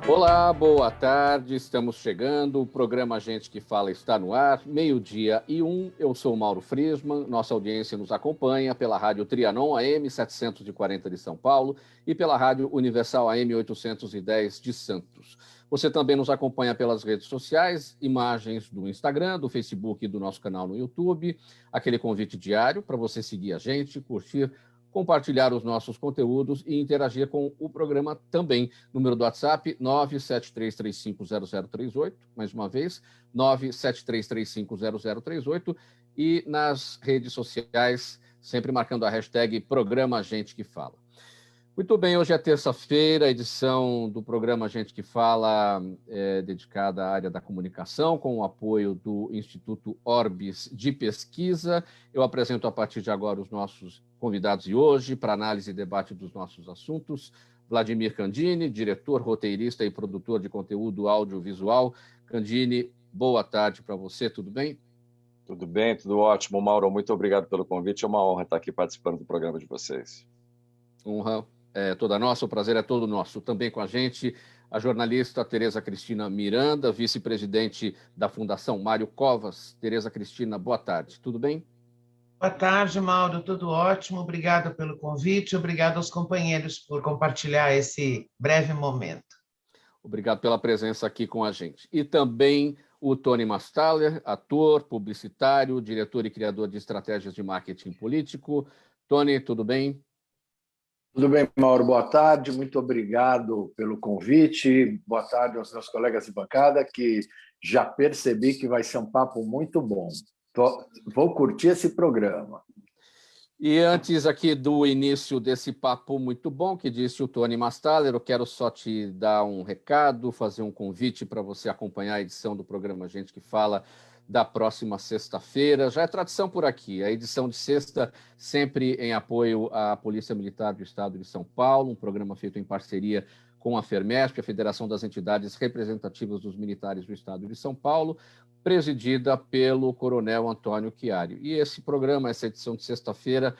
Olá, boa tarde, estamos chegando, o programa Gente que Fala está no ar, 12:01, eu sou o Mauro Friesman, nossa audiência nos acompanha pela Rádio Trianon AM 740 de São Paulo e pela Rádio Universal AM 810 de Santos. Você também nos acompanha pelas redes sociais, imagens do Instagram, do Facebook e do nosso canal no YouTube, aquele convite diário para você seguir a gente, curtir, compartilhar os nossos conteúdos e interagir com o programa também. Número do WhatsApp, 973350038, mais uma vez, 973350038, e nas redes sociais, sempre marcando a hashtag Programa Gente que Fala. Muito bem, hoje é terça-feira, a edição do programa Gente que Fala é dedicada à área da comunicação, com o apoio do Instituto Orbis de Pesquisa. Eu apresento a partir de agora os nossos convidados de hoje para análise e debate dos nossos assuntos. Vladimir Candini, diretor, roteirista e produtor de conteúdo audiovisual. Candini, boa tarde para você, tudo bem? Tudo bem, tudo ótimo. Mauro, muito obrigado pelo convite, é uma honra estar aqui participando do programa de vocês. Honra é toda nossa, o prazer é todo nosso. Também com a gente, a jornalista Tereza Cristina Miranda, vice-presidente da Fundação Mário Covas. Tereza Cristina, boa tarde, tudo bem? Boa tarde, Mauro, tudo ótimo. Obrigada pelo convite, obrigado aos companheiros por compartilhar esse breve momento. Obrigado pela presença aqui com a gente. E também o Tony Mastaller, ator, publicitário, diretor e criador de estratégias de marketing político. Tony, tudo bem? Tudo bem, Mauro, boa tarde, muito obrigado pelo convite, boa tarde aos meus colegas de bancada, que já percebi que vai ser um papo muito bom. Vou curtir esse programa. E antes aqui do início desse papo muito bom, que disse o Tony Mastaller, eu quero só te dar um recado, fazer um convite para você acompanhar a edição do programa Gente que Fala da próxima sexta-feira. Já é tradição por aqui, a edição de sexta sempre em apoio à Polícia Militar do Estado de São Paulo, um programa feito em parceria com a FERMESP, a Federação das Entidades Representativas dos Militares do Estado de São Paulo, presidida pelo Coronel Antônio Chiari. E esse programa, essa edição de sexta-feira,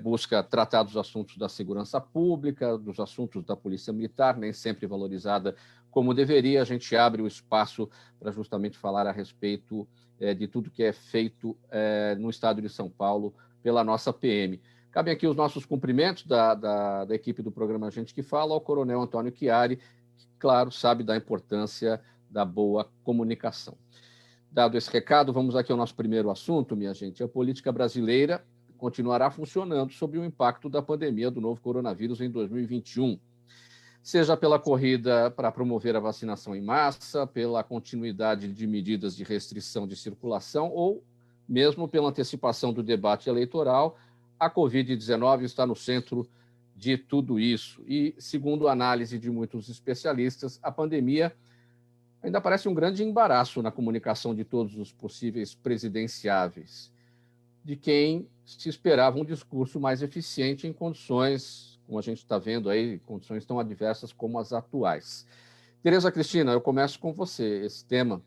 busca tratar dos assuntos da segurança pública, dos assuntos da Polícia Militar, nem sempre valorizada como deveria. A gente abre o espaço para justamente falar a respeito de tudo que é feito no estado de São Paulo pela nossa PM. Cabem aqui os nossos cumprimentos da equipe do programa Gente que Fala ao Coronel Antônio Chiari, que, claro, sabe da importância da boa comunicação. Dado esse recado, vamos aqui ao nosso primeiro assunto, minha gente. A política brasileira continuará funcionando sob o impacto da pandemia do novo coronavírus em 2021. Seja pela corrida para promover a vacinação em massa, pela continuidade de medidas de restrição de circulação ou mesmo pela antecipação do debate eleitoral, a Covid-19 está no centro de tudo isso. E, segundo a análise de muitos especialistas, a pandemia ainda parece um grande embaraço na comunicação de todos os possíveis presidenciáveis, de quem se esperava um discurso mais eficiente em condições, como a gente está vendo aí, condições tão adversas como as atuais. Tereza Cristina, eu começo com você, esse tema.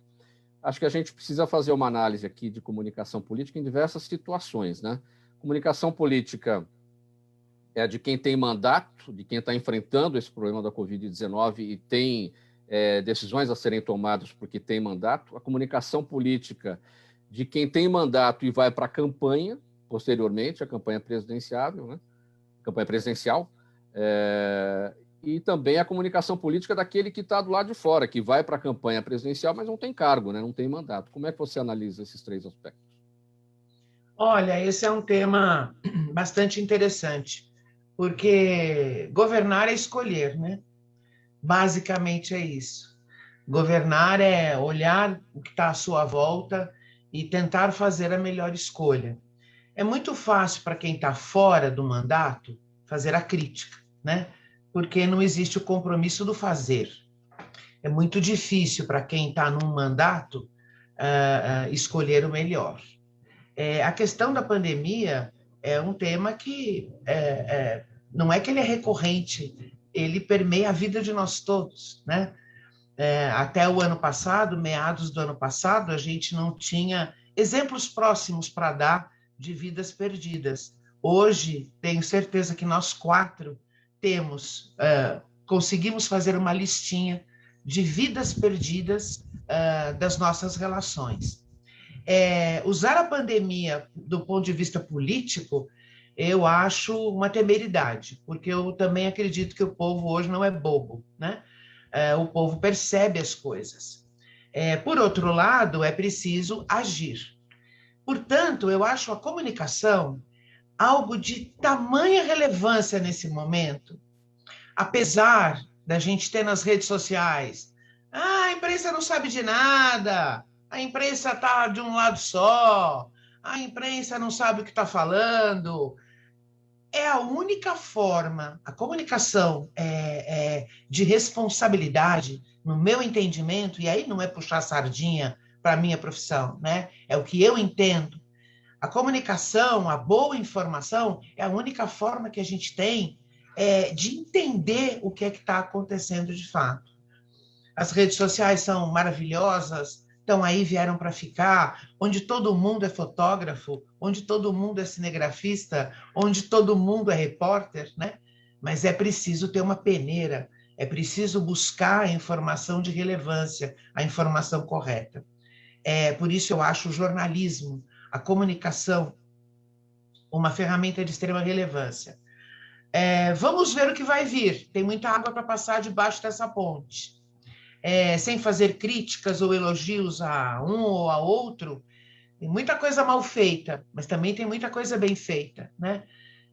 Acho que a gente precisa fazer uma análise aqui de comunicação política em diversas situações, né? Comunicação política é de quem tem mandato, de quem está enfrentando esse problema da Covid-19 e tem decisões a serem tomadas porque tem mandato. A comunicação política de quem tem mandato e vai para a campanha, posteriormente, a campanha presidenciável, né? Campanha presidencial, e também a comunicação política daquele que está do lado de fora, que vai para a campanha presidencial, mas não tem cargo, né? Não tem mandato. Como é que você analisa esses três aspectos? Olha, esse é um tema bastante interessante, porque governar é escolher, né? Basicamente é isso. Governar é olhar o que está à sua volta e tentar fazer a melhor escolha. É muito fácil para quem está fora do mandato fazer a crítica, né? Porque não existe o compromisso do fazer. É muito difícil para quem está num mandato escolher o melhor. A questão da pandemia é um tema que não é que ele é recorrente, ele permeia a vida de nós todos, né? Até o ano passado, meados do ano passado, a gente não tinha exemplos próximos para dar de vidas perdidas. Hoje, tenho certeza que nós quatro temos conseguimos fazer uma listinha de vidas perdidas das nossas relações. Usar a pandemia do ponto de vista político, eu acho uma temeridade, porque eu também acredito que o povo hoje não é bobo, né? O povo percebe as coisas. Por outro lado, é preciso agir. Portanto, eu acho a comunicação algo de tamanha relevância nesse momento, apesar da gente ter nas redes sociais, a imprensa não sabe de nada, a imprensa está de um lado só, a imprensa não sabe o que está falando. É a única forma, a comunicação de responsabilidade, no meu entendimento, e aí não é puxar sardinha para a minha profissão, né? É o que eu entendo. A comunicação, a boa informação, é a única forma que a gente tem de entender o que é que está acontecendo de fato. As redes sociais são maravilhosas, estão aí, vieram para ficar, onde todo mundo é fotógrafo, onde todo mundo é cinegrafista, onde todo mundo é repórter, né? Mas é preciso ter uma peneira, é preciso buscar a informação de relevância, a informação correta. Por isso eu acho o jornalismo, a comunicação, uma ferramenta de extrema relevância. Vamos ver o que vai vir. Tem muita água para passar debaixo dessa ponte. Sem fazer críticas ou elogios a um ou a outro, tem muita coisa mal feita, mas também tem muita coisa bem feita, né?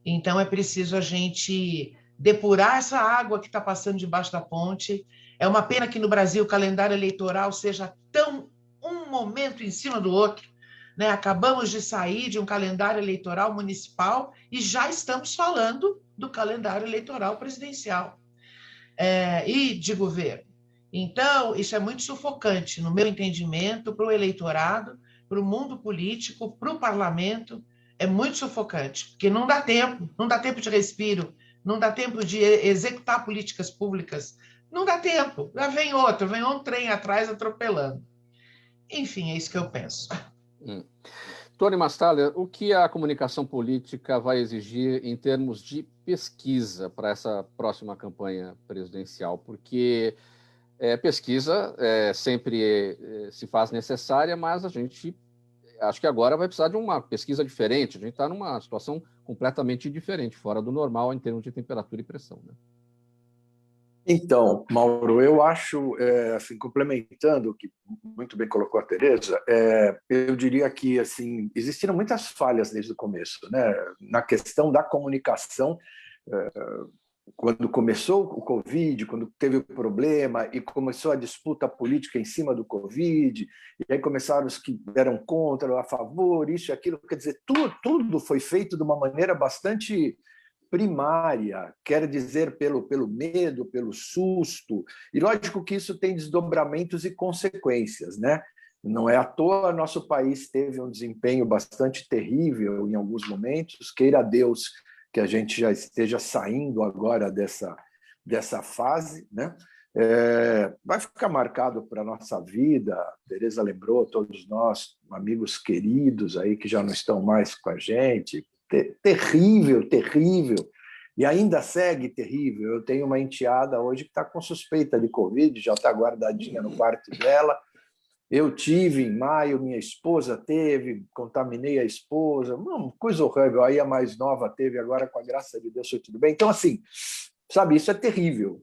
Então é preciso a gente depurar essa água que está passando debaixo da ponte. É uma pena que no Brasil o calendário eleitoral seja tão um momento em cima do outro, né? Acabamos de sair de um calendário eleitoral municipal e já estamos falando do calendário eleitoral presidencial e de governo. Então, isso é muito sufocante, no meu entendimento, para o eleitorado, para o mundo político, para o parlamento, é muito sufocante, porque não dá tempo de respiro, não dá tempo de executar políticas públicas, não dá tempo, já vem um trem atrás atropelando. Enfim, é isso que eu penso. Tony Mastaller, o que a comunicação política vai exigir em termos de pesquisa para essa próxima campanha presidencial? Porque pesquisa sempre se faz necessária, mas a gente acho que agora vai precisar de uma pesquisa diferente. A gente está numa situação completamente diferente, fora do normal em termos de temperatura e pressão, né? Então, Mauro, eu acho, assim, complementando o que muito bem colocou a Tereza, eu diria que assim, existiram muitas falhas desde o começo, né? Na questão da comunicação, quando começou o Covid, quando teve o problema e começou a disputa política em cima do Covid, e aí começaram os que eram contra, a favor, isso e aquilo, quer dizer, tudo foi feito de uma maneira bastante primária, quer dizer, pelo medo, pelo susto, e lógico que isso tem desdobramentos e consequências, né? Não é à toa nosso país teve um desempenho bastante terrível em alguns momentos, queira Deus que a gente já esteja saindo agora dessa fase, né? Vai ficar marcado para a nossa vida, a Tereza lembrou, todos nós, amigos queridos aí que já não estão mais com a gente, terrível, terrível, e ainda segue terrível. Eu tenho uma enteada hoje que está com suspeita de Covid, já está guardadinha no quarto dela. Eu tive em maio, minha esposa teve, contaminei a esposa, uma coisa horrível. Aí a mais nova teve, agora com a graça de Deus foi tudo bem. Então, assim, sabe, isso é terrível.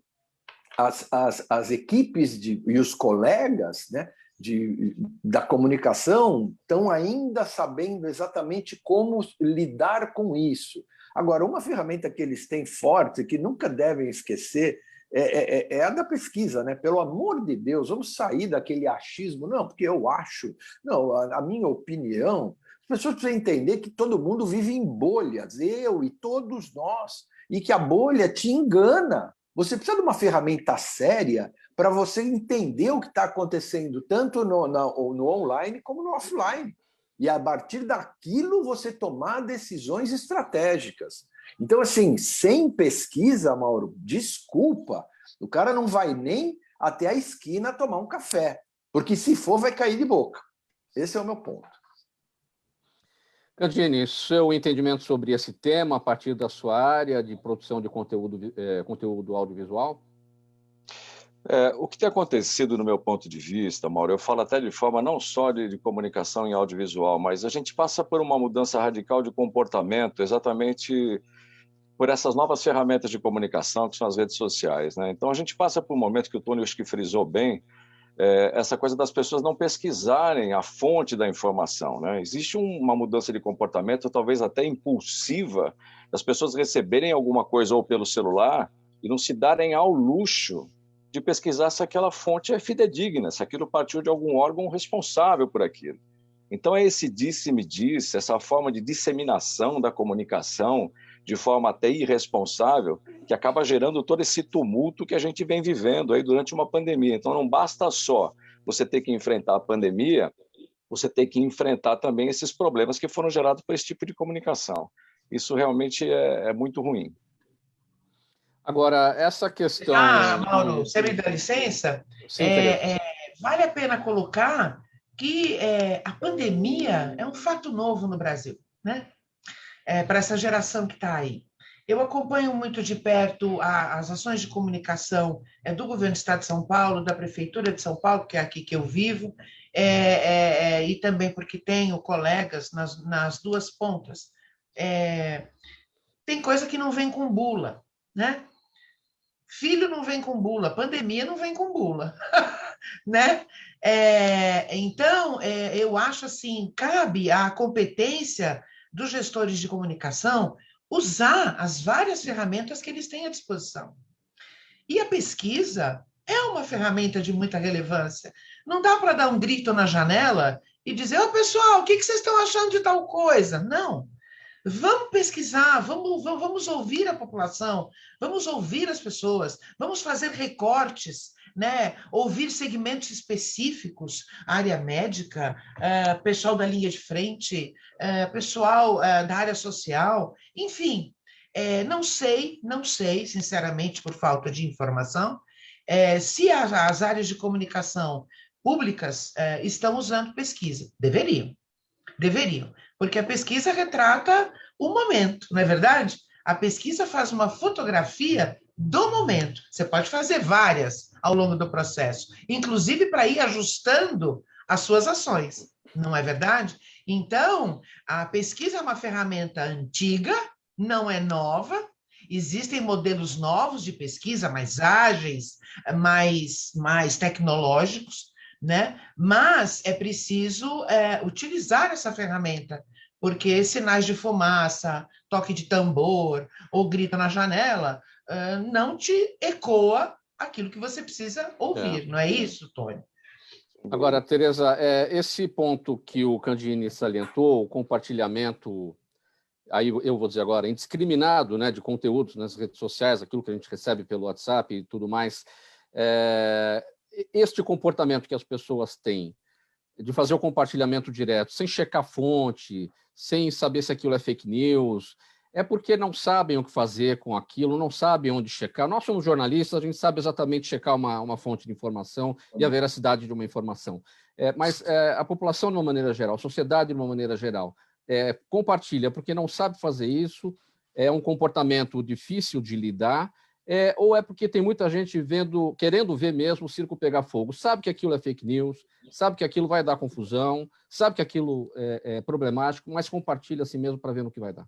As equipes e os colegas, né, da comunicação estão ainda sabendo exatamente como lidar com isso. Agora, uma ferramenta que eles têm forte, que nunca devem esquecer, é a da pesquisa, né? Pelo amor de Deus, vamos sair daquele achismo. Não, porque eu acho. Não, a minha opinião. As pessoas precisam entender que todo mundo vive em bolhas, eu e todos nós, e que a bolha te engana. Você precisa de uma ferramenta séria para você entender o que está acontecendo, tanto no online como no offline. E, a partir daquilo, você tomar decisões estratégicas. Então, assim, sem pesquisa, Mauro, desculpa, o cara não vai nem até a esquina tomar um café, porque se for, vai cair de boca. Esse é o meu ponto. Candini, seu entendimento sobre esse tema a partir da sua área de produção de conteúdo audiovisual? O que tem acontecido, no meu ponto de vista, Mauro, eu falo até de forma não só de comunicação em audiovisual, mas a gente passa por uma mudança radical de comportamento exatamente por essas novas ferramentas de comunicação, que são as redes sociais, né? Então, a gente passa por um momento que o Tony acho que frisou bem, essa coisa das pessoas não pesquisarem a fonte da informação, né? Existe uma mudança de comportamento, talvez até impulsiva, das pessoas receberem alguma coisa ou pelo celular e não se darem ao luxo de pesquisar se aquela fonte é fidedigna, se aquilo partiu de algum órgão responsável por aquilo. Então, é esse disse-me-disse, essa forma de disseminação da comunicação, de forma até irresponsável, que acaba gerando todo esse tumulto que a gente vem vivendo aí durante uma pandemia. Então, não basta só você ter que enfrentar a pandemia, você tem que enfrentar também esses problemas que foram gerados por esse tipo de comunicação. Isso realmente é muito ruim. Agora, essa questão... Mauro, você me dá licença? Sim, vale a pena colocar que a pandemia é um fato novo no Brasil, né? Para essa geração que está aí. Eu acompanho muito de perto as ações de comunicação do governo do Estado de São Paulo, da Prefeitura de São Paulo, que é aqui que eu vivo, e também porque tenho colegas nas duas pontas. Tem coisa que não vem com bula, né? Filho não vem com bula, pandemia não vem com bula, né? Então, eu acho assim, cabe à competência dos gestores de comunicação usar as várias ferramentas que eles têm à disposição. E a pesquisa é uma ferramenta de muita relevância. Não dá para dar um grito na janela e dizer, pessoal, o que vocês estão achando de tal coisa? Não. Vamos pesquisar, vamos ouvir a população, vamos ouvir as pessoas, vamos fazer recortes, né? Ouvir segmentos específicos, área médica, pessoal da linha de frente, pessoal da área social, enfim. Não sei, sinceramente, por falta de informação, se as áreas de comunicação públicas estão usando pesquisa. Deveriam, porque a pesquisa retrata o momento, não é verdade? A pesquisa faz uma fotografia do momento. Você pode fazer várias ao longo do processo, inclusive para ir ajustando as suas ações, não é verdade? Então, a pesquisa é uma ferramenta antiga, não é nova, existem modelos novos de pesquisa, mais ágeis, mais tecnológicos, né? Mas é preciso utilizar essa ferramenta, porque sinais de fumaça, toque de tambor ou grito na janela não te ecoa aquilo que você precisa ouvir, não é isso, Tony? Agora, Tereza, esse ponto que o Candiani salientou, o compartilhamento, aí eu vou dizer agora, indiscriminado, né, de conteúdos nas redes sociais, aquilo que a gente recebe pelo WhatsApp e tudo mais, este comportamento que as pessoas têm de fazer o compartilhamento direto, sem checar fonte, sem saber se aquilo é fake news, é porque não sabem o que fazer com aquilo, não sabem onde checar. Nós somos jornalistas, a gente sabe exatamente checar uma fonte de informação e a veracidade de uma informação. Mas a população, de uma maneira geral, a sociedade, de uma maneira geral, compartilha porque não sabe fazer isso, é um comportamento difícil de lidar, ou é porque tem muita gente querendo ver mesmo o circo pegar fogo, sabe que aquilo é fake news, sabe que aquilo vai dar confusão, sabe que aquilo é problemático, mas compartilha assim mesmo para ver no que vai dar.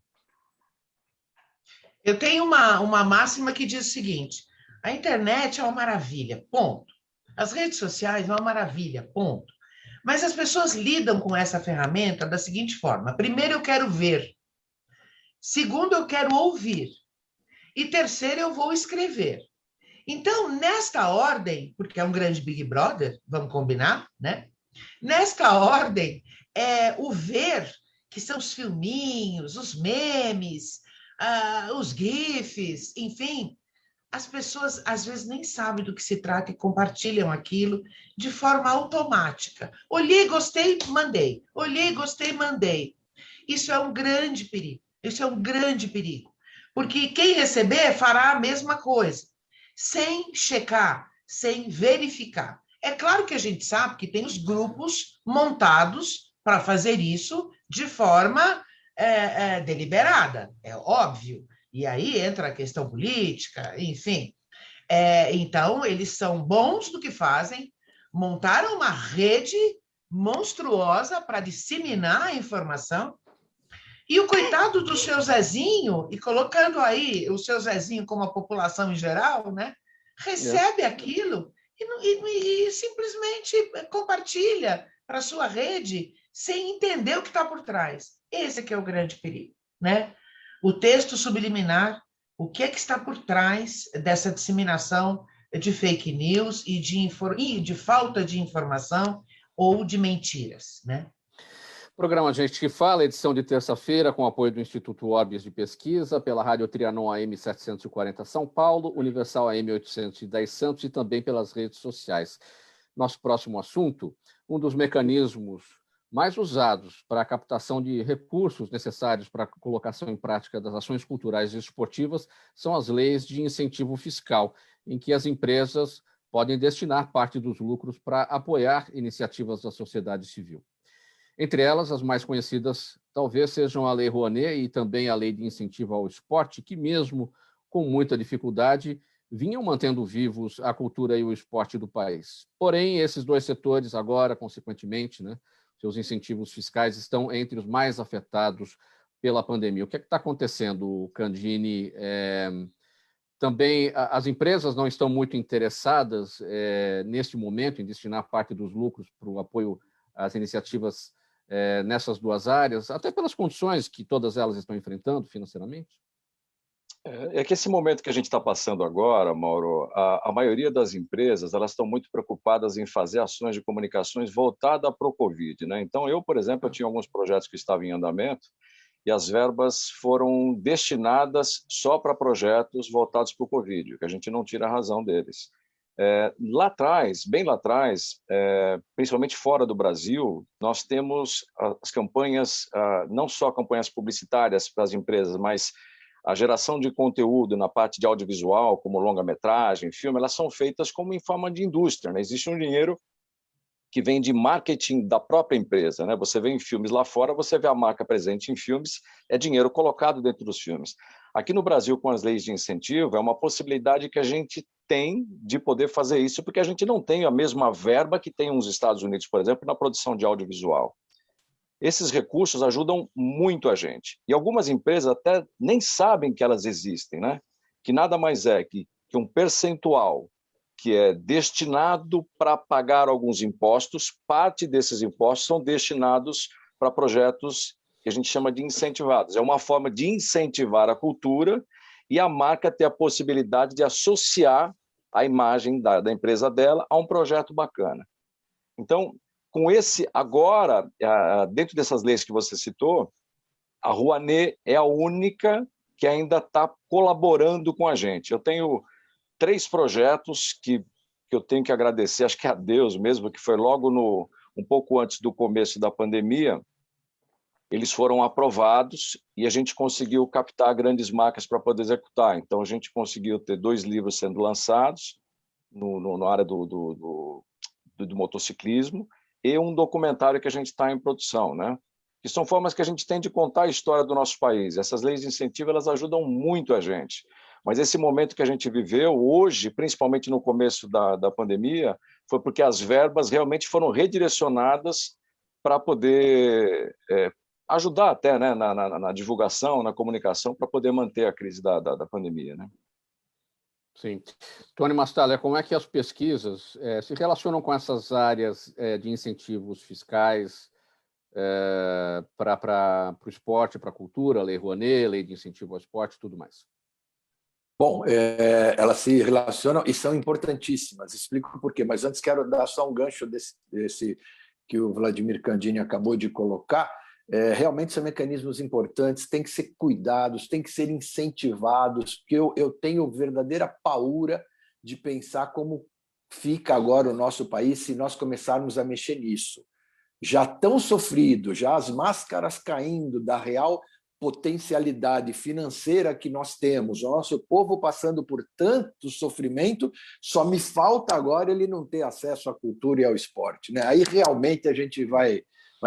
Eu tenho uma máxima que diz o seguinte, a internet é uma maravilha, ponto. As redes sociais é uma maravilha, ponto. Mas as pessoas lidam com essa ferramenta da seguinte forma, primeiro eu quero ver, segundo eu quero ouvir, e terceiro, eu vou escrever. Então, nesta ordem, porque é um grande Big Brother, vamos combinar, né? Nesta ordem, o ver, que são os filminhos, os memes, os GIFs, enfim, as pessoas às vezes nem sabem do que se trata e compartilham aquilo de forma automática. Olhei, gostei, mandei. Olhei, gostei, mandei. Isso é um grande perigo. Isso é um grande perigo. Porque quem receber fará a mesma coisa, sem checar, sem verificar. É claro que a gente sabe que tem os grupos montados para fazer isso de forma deliberada, é óbvio. E aí entra a questão política, enfim. Então, eles são bons no que fazem, montaram uma rede monstruosa para disseminar a informação, e o coitado do seu Zezinho, e colocando aí o seu Zezinho como a população em geral, né, recebe aquilo e simplesmente compartilha para a sua rede sem entender o que está por trás. Esse que é o grande perigo, né? O texto subliminar, o que é que está por trás dessa disseminação de fake news e de falta de informação ou de mentiras, né? Programa Gente que Fala, edição de terça-feira, com apoio do Instituto Orbis de Pesquisa, pela Rádio Trianon AM 740 São Paulo, Universal AM 810 Santos e também pelas redes sociais. Nosso próximo assunto, um dos mecanismos mais usados para a captação de recursos necessários para a colocação em prática das ações culturais e esportivas são as leis de incentivo fiscal, em que as empresas podem destinar parte dos lucros para apoiar iniciativas da sociedade civil. Entre elas, as mais conhecidas talvez sejam a Lei Rouanet e também a Lei de Incentivo ao Esporte, que mesmo com muita dificuldade, vinham mantendo vivos a cultura e o esporte do país. Porém, esses dois setores agora, consequentemente, né, seus incentivos fiscais estão entre os mais afetados pela pandemia. O que é que está acontecendo, Candini? Também as empresas não estão muito interessadas, neste momento, em destinar parte dos lucros para o apoio às iniciativas nessas duas áreas, até pelas condições que todas elas estão enfrentando financeiramente? É que esse momento que a gente está passando agora, Mauro, a maioria das empresas elas estão muito preocupadas em fazer ações de comunicações voltadas para o Covid, né? Então, eu, por exemplo, eu tinha alguns projetos que estavam em andamento e as verbas foram destinadas só para projetos voltados para o Covid, que a gente não tira a razão deles. Lá atrás, bem lá atrás, principalmente fora do Brasil, nós temos as campanhas, não só campanhas publicitárias para as empresas, mas a geração de conteúdo na parte de audiovisual, como longa-metragem, filme, elas são feitas como em forma de indústria, né? Existe um dinheiro que vem de marketing da própria empresa, né? Você vê em filmes lá fora, você vê a marca presente em filmes, é dinheiro colocado dentro dos filmes. Aqui no Brasil, com as leis de incentivo, é uma possibilidade que a gente tem de poder fazer isso, porque a gente não tem a mesma verba que tem nos Estados Unidos, por exemplo, na produção de audiovisual. Esses recursos ajudam muito a gente. E algumas empresas até nem sabem que elas existem, né? Que nada mais é que um percentual que é destinado para pagar alguns impostos, parte desses impostos são destinados para projetos que a gente chama de incentivados. É uma forma de incentivar a cultura e a marca ter a possibilidade de associar a imagem da empresa dela a um projeto bacana. Então, com esse, agora, dentro dessas leis que você citou, a Rouanet é a única que ainda está colaborando com a gente. Eu tenho 3 projetos que eu tenho que agradecer, acho que a Deus mesmo, que foi logo um pouco antes do começo da pandemia, eles foram aprovados e a gente conseguiu captar grandes marcas para poder executar. Então, a gente conseguiu ter 2 livros sendo lançados na área do motociclismo e um documentário que a gente está em produção, né? Que são formas que a gente tem de contar a história do nosso país. Essas leis de incentivo, elas ajudam muito a gente. Mas esse momento que a gente viveu hoje, principalmente no começo da pandemia, foi porque as verbas realmente foram redirecionadas para poder ajudar até, né, na divulgação, na comunicação, para poder manter a crise da pandemia, né? Sim. Tony Mastaller, como é que as pesquisas se relacionam com essas áreas de incentivos fiscais para o esporte, para a cultura, Lei Rouanet, Lei de Incentivo ao Esporte e tudo mais? Bom, elas se relacionam e são importantíssimas. Explico por quê, mas antes quero dar só um gancho desse que o Vladimir Candini acabou de colocar. Realmente são mecanismos importantes, têm que ser cuidados, têm que ser incentivados, porque eu tenho verdadeira paura de pensar como fica agora o nosso país se nós começarmos a mexer nisso. Já tão sofrido, já as máscaras caindo da real potencialidade financeira que nós temos, o nosso povo passando por tanto sofrimento, só me falta agora ele não ter acesso à cultura e ao esporte, né? Aí realmente a gente vai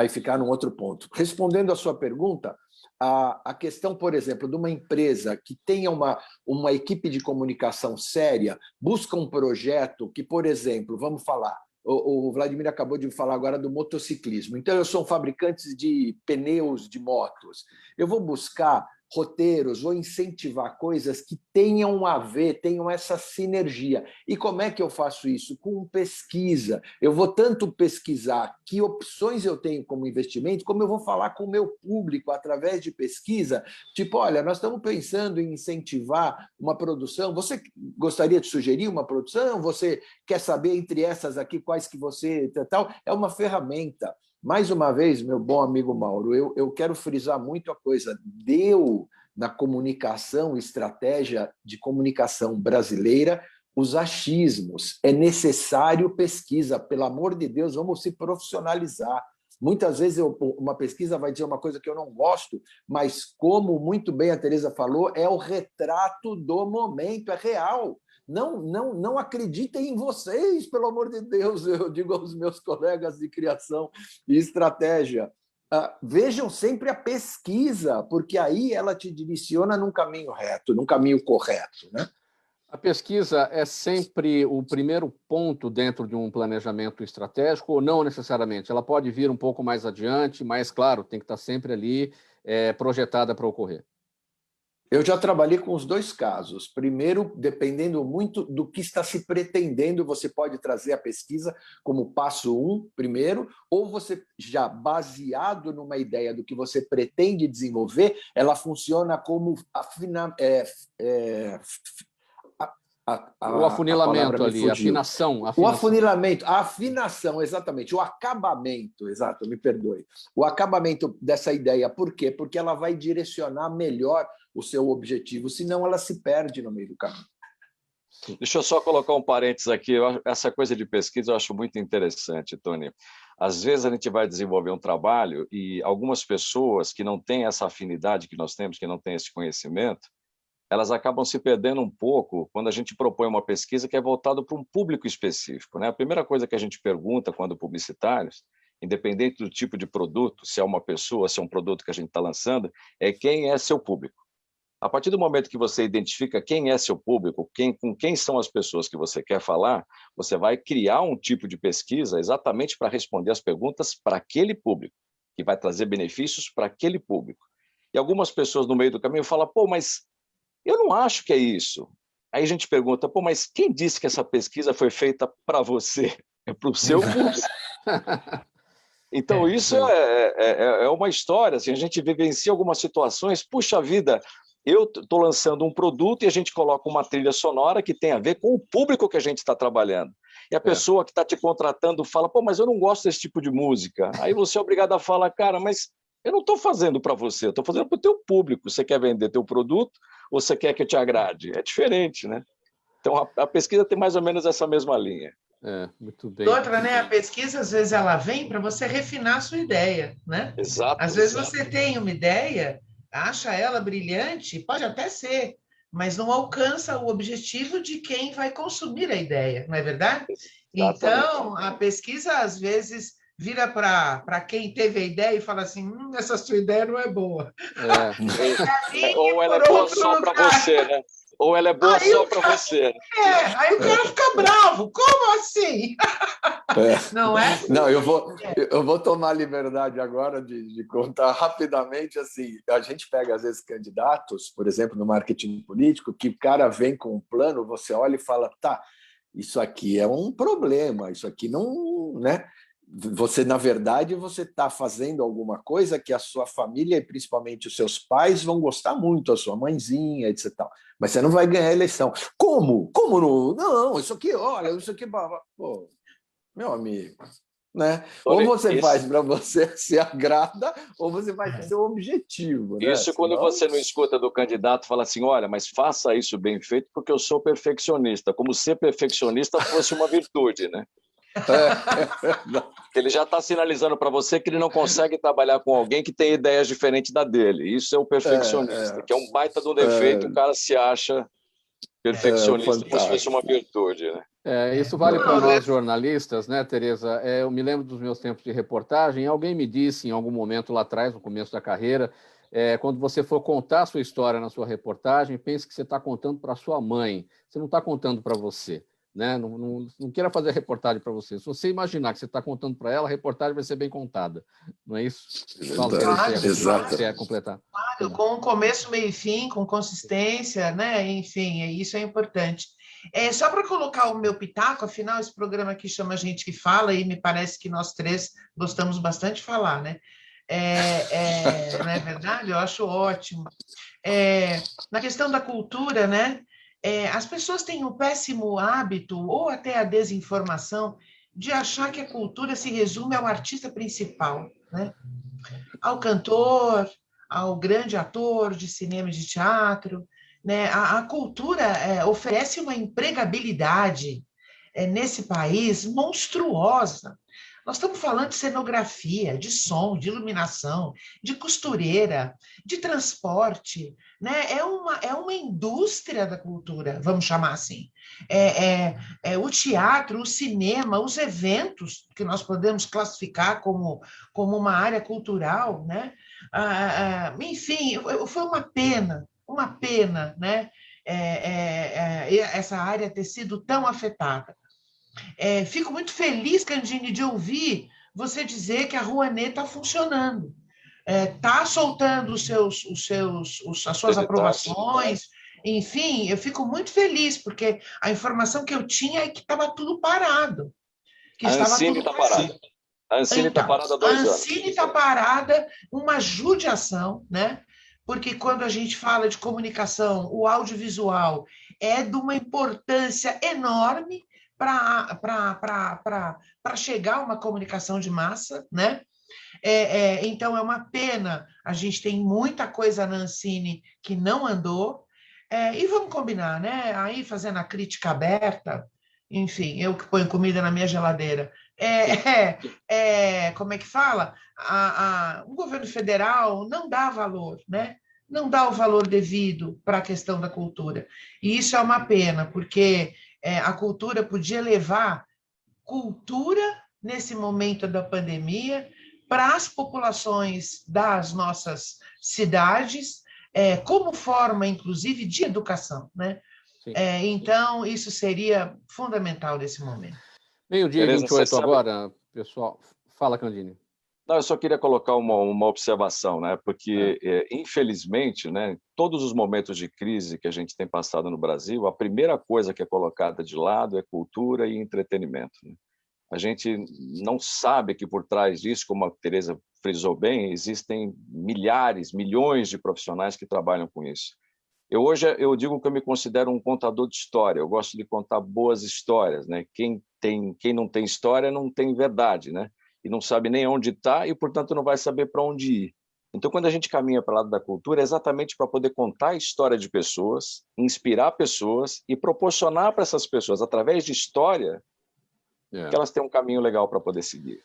ficar num outro ponto. Respondendo à sua pergunta, a questão, por exemplo, de uma empresa que tenha uma equipe de comunicação séria, busca um projeto que, por exemplo, vamos falar, o Vladimir acabou de falar agora do motociclismo. Então, eu sou um fabricante de pneus de motos. Eu vou buscar roteiros, vou incentivar coisas que tenham a ver, tenham essa sinergia. E como é que eu faço isso? Com pesquisa. Eu vou tanto pesquisar que opções eu tenho como investimento, como eu vou falar com o meu público através de pesquisa. Tipo, olha, nós estamos pensando em incentivar uma produção. Você gostaria de sugerir uma produção? Você quer saber entre essas aqui quais que você... tal? É uma ferramenta. Mais uma vez, meu bom amigo Mauro, eu quero frisar muito a coisa. Deu na comunicação, estratégia de comunicação brasileira, os achismos. É necessário pesquisa. Pelo amor de Deus, vamos se profissionalizar. Muitas vezes uma pesquisa vai dizer uma coisa que eu não gosto, mas, como muito bem a Tereza falou, é o retrato do momento, é real. Não acreditem em vocês, pelo amor de Deus, eu digo aos meus colegas de criação e estratégia. Vejam sempre a pesquisa, porque aí ela te direciona num caminho reto, num caminho correto, né? A pesquisa é sempre o primeiro ponto dentro de um planejamento estratégico ou não necessariamente? Ela pode vir um pouco mais adiante, mas, claro, tem que estar sempre ali projetada para ocorrer. Eu já trabalhei com os dois casos. Primeiro, dependendo muito do que está se pretendendo, você pode trazer a pesquisa como passo 1, primeiro, ou você, já baseado numa ideia do que você pretende desenvolver, ela funciona como o afunilamento ali, a afinação. O afunilamento, a afinação, exatamente. O acabamento, exato, me perdoe. O acabamento dessa ideia, por quê? Porque ela vai direcionar melhor o seu objetivo, senão ela se perde no meio do caminho. Deixa eu só colocar um parênteses aqui. Essa coisa de pesquisa eu acho muito interessante, Tony. Às vezes a gente vai desenvolver um trabalho e algumas pessoas que não têm essa afinidade que nós temos, que não têm esse conhecimento, elas acabam se perdendo um pouco quando a gente propõe uma pesquisa que é voltada para um público específico, né? A primeira coisa que a gente pergunta quando publicitários, independente do tipo de produto, se é uma pessoa, se é um produto que a gente está lançando, é quem é seu público. A partir do momento que você identifica quem é seu público, com quem são as pessoas que você quer falar, você vai criar um tipo de pesquisa exatamente para responder as perguntas para aquele público, que vai trazer benefícios para aquele público. E algumas pessoas no meio do caminho falam, pô, mas eu não acho que é isso. Aí a gente pergunta, pô, mas quem disse que essa pesquisa foi feita para você? É para o seu público. Então, isso é uma história. Assim, a gente vivencia algumas situações, puxa vida, eu estou lançando um produto e a gente coloca uma trilha sonora que tem a ver com o público que a gente está trabalhando. E a pessoa que está te contratando fala, pô, mas eu não gosto desse tipo de música. Aí você é obrigado a falar, cara, mas eu não estou fazendo para você, eu estou fazendo para o teu público. Você quer vender teu produto ou você quer que eu te agrade? É diferente, né? Então, a pesquisa tem mais ou menos essa mesma linha. Muito bem. Outra, né? A pesquisa, às vezes, ela vem para você refinar a sua ideia, né? Exato. Às vezes você tem uma ideia, acha ela brilhante, pode até ser, mas não alcança o objetivo de quem vai consumir a ideia, não é verdade? Exatamente. Então, a pesquisa, às vezes, vira para quem teve a ideia e fala assim, essa sua ideia não é boa. Ou ela é boa só para você, né? Ou ela é boa só para você. Aí o cara fica bravo. Como assim? Não é? Não, eu vou tomar a liberdade agora de contar rapidamente. Assim, a gente pega, às vezes, candidatos, por exemplo, no marketing político, que o cara vem com um plano, você olha e fala, tá, isso aqui é um problema, isso aqui não... né? Você, na verdade, você está fazendo alguma coisa que a sua família e principalmente os seus pais vão gostar muito, a sua mãezinha, etc. Mas você não vai ganhar a eleição. Como? Como não? Não, isso aqui, olha, isso aqui... Pô, meu amigo, né? Ou você faz para você se agrada, ou você vai ter seu objetivo. Né? Isso quando você não escuta do candidato, fala assim, olha, mas faça isso bem feito porque eu sou perfeccionista. Como ser perfeccionista fosse uma virtude, né? Ele já está sinalizando para você que ele não consegue trabalhar com alguém que tem ideias diferentes da dele. Isso é o perfeccionista, que é um baita de um defeito, o cara se acha perfeccionista como se fosse uma virtude, né? Isso vale para nós jornalistas, né, Tereza? Eu me lembro dos meus tempos de reportagem, alguém me disse em algum momento lá atrás, no começo da carreira, quando você for contar a sua história na sua reportagem, pense que você está contando para a sua mãe, você não está contando para você. Né? Não queira fazer reportagem para você. Se você imaginar que você está contando para ela, a reportagem vai ser bem contada. Não é isso? Fala, exato. Você ia completar. Claro, com um começo, meio e fim, com consistência, né? Enfim, isso é importante. Só para colocar o meu pitaco, afinal, esse programa aqui chama Gente que Fala, e me parece que nós três gostamos bastante de falar, né? Não é verdade? Eu acho ótimo. Na questão da cultura, né? As pessoas têm o péssimo hábito, ou até a desinformação, de achar que a cultura se resume ao artista principal, né? Ao cantor, ao grande ator de cinema e de teatro, né? A cultura oferece uma empregabilidade nesse país monstruosa. Nós estamos falando de cenografia, de som, de iluminação, de costureira, de transporte, né? É uma indústria da cultura, vamos chamar assim. O teatro, o cinema, os eventos, que nós podemos classificar como uma área cultural, né? Enfim, foi uma pena, né? Essa área ter sido tão afetada. Fico muito feliz, Candini, de ouvir você dizer que a Rouanet está funcionando, está soltando as suas aprovações, enfim, eu fico muito feliz, porque a informação que eu tinha é que estava tudo parado. A Ancine está parada. A Ancine está parada há 2 anos. A Ancine está parada, uma judiação, né? Porque quando a gente fala de comunicação, o audiovisual é de uma importância enorme para chegar a uma comunicação de massa, né? Então, é uma pena, a gente tem muita coisa na Ancine que não andou, e vamos combinar, né? Aí, fazendo a crítica aberta, enfim, eu que ponho comida na minha geladeira, como é que fala? O governo federal não dá valor, né? Não dá o valor devido para a questão da cultura. E isso é uma pena, porque a cultura podia levar cultura nesse momento da pandemia para as populações das nossas cidades, como forma, inclusive, de educação, né? Então, isso seria fundamental nesse momento. Meio-dia 28 agora, pessoal. Fala, Candini. Não, eu só queria colocar uma observação, né? Porque, infelizmente, né, todos os momentos de crise que a gente tem passado no Brasil, a primeira coisa que é colocada de lado é cultura e entretenimento. Né? A gente não sabe que por trás disso, como a Tereza frisou bem, existem milhares, milhões de profissionais que trabalham com isso. Hoje eu digo que eu me considero um contador de história, eu gosto de contar boas histórias. Né? Quem não tem história não tem verdade, né? E não sabe nem onde está e, portanto, não vai saber para onde ir. Então, quando a gente caminha para o lado da cultura, é exatamente para poder contar a história de pessoas, inspirar pessoas e proporcionar para essas pessoas, através de história, que elas tenham um caminho legal para poder seguir.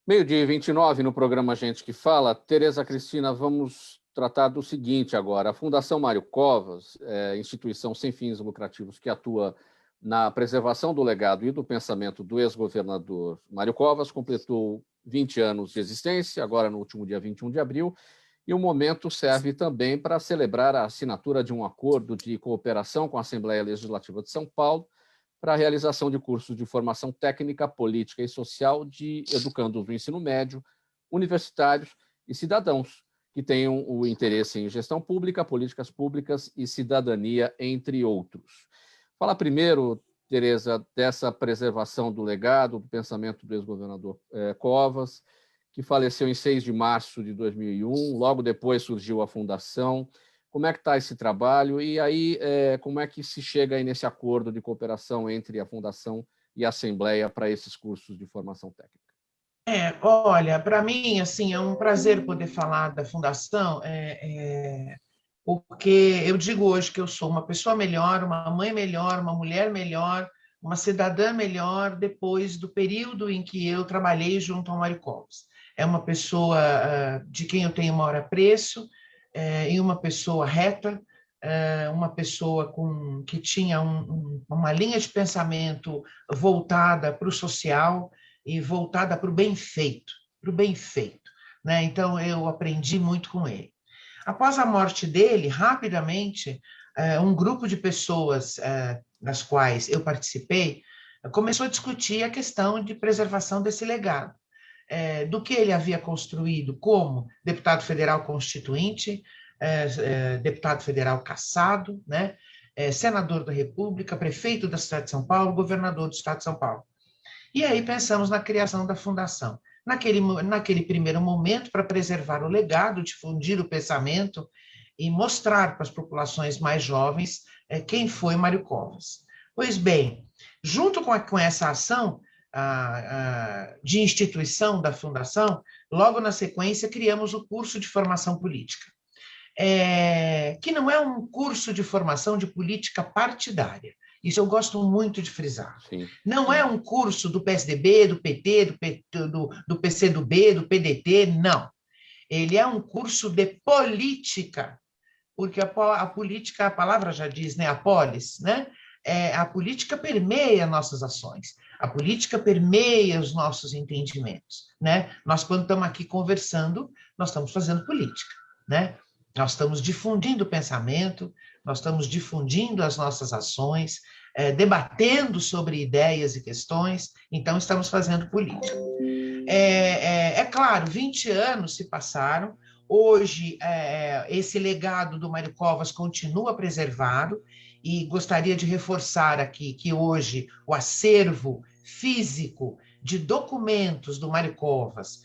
Meio-dia 29 no programa Gente que Fala. Tereza Cristina, vamos tratar do seguinte agora. A Fundação Mário Covas, instituição sem fins lucrativos que atua na preservação do legado e do pensamento do ex-governador Mário Covas, completou 20 anos de existência, agora no último dia 21 de abril, e o momento serve também para celebrar a assinatura de um acordo de cooperação com a Assembleia Legislativa de São Paulo para a realização de cursos de formação técnica, política e social de educandos do ensino médio, universitários e cidadãos que tenham o interesse em gestão pública, políticas públicas e cidadania, entre outros. Fala primeiro, Tereza, dessa preservação do legado, do pensamento do ex-governador Covas, que faleceu em 6 de março de 2001, logo depois surgiu a Fundação. Como é que está esse trabalho? E aí, como é que se chega aí nesse acordo de cooperação entre a Fundação e a Assembleia para esses cursos de formação técnica? Olha, para mim, assim, é um prazer poder falar da Fundação, porque eu digo hoje que eu sou uma pessoa melhor, uma mãe melhor, uma mulher melhor, uma cidadã melhor depois do período em que eu trabalhei junto ao Mário Covas. É uma pessoa de quem eu tenho o maior apreço, e uma pessoa reta, uma pessoa que tinha uma linha de pensamento voltada para o social e voltada para o bem feito, né? Então, eu aprendi muito com ele. Após a morte dele, rapidamente, um grupo de pessoas das quais eu participei começou a discutir a questão de preservação desse legado, do que ele havia construído como deputado federal constituinte, deputado federal cassado, né? Senador da República, prefeito da cidade de São Paulo, governador do estado de São Paulo. E aí pensamos na criação da fundação. Naquele primeiro momento, para preservar o legado, difundir o pensamento e mostrar para as populações mais jovens quem foi Mário Covas. Pois bem, junto com essa ação de instituição da fundação, logo na sequência criamos o curso de formação política, que não é um curso de formação de política partidária. Isso eu gosto muito de frisar. Sim. Não é um curso do PSDB, do PT, do PCdoB, do PDT, não. Ele é um curso de política, porque a política, a palavra já diz, né? A polis, né? A política permeia nossas ações, a política permeia os nossos entendimentos, né? Nós, quando estamos aqui conversando, nós estamos fazendo política, né? Nós estamos difundindo o pensamento, nós estamos difundindo as nossas ações, debatendo sobre ideias e questões, então estamos fazendo política. É claro, 20 anos se passaram, hoje esse legado do Mário Covas continua preservado, e gostaria de reforçar aqui que hoje o acervo físico de documentos do Mário Covas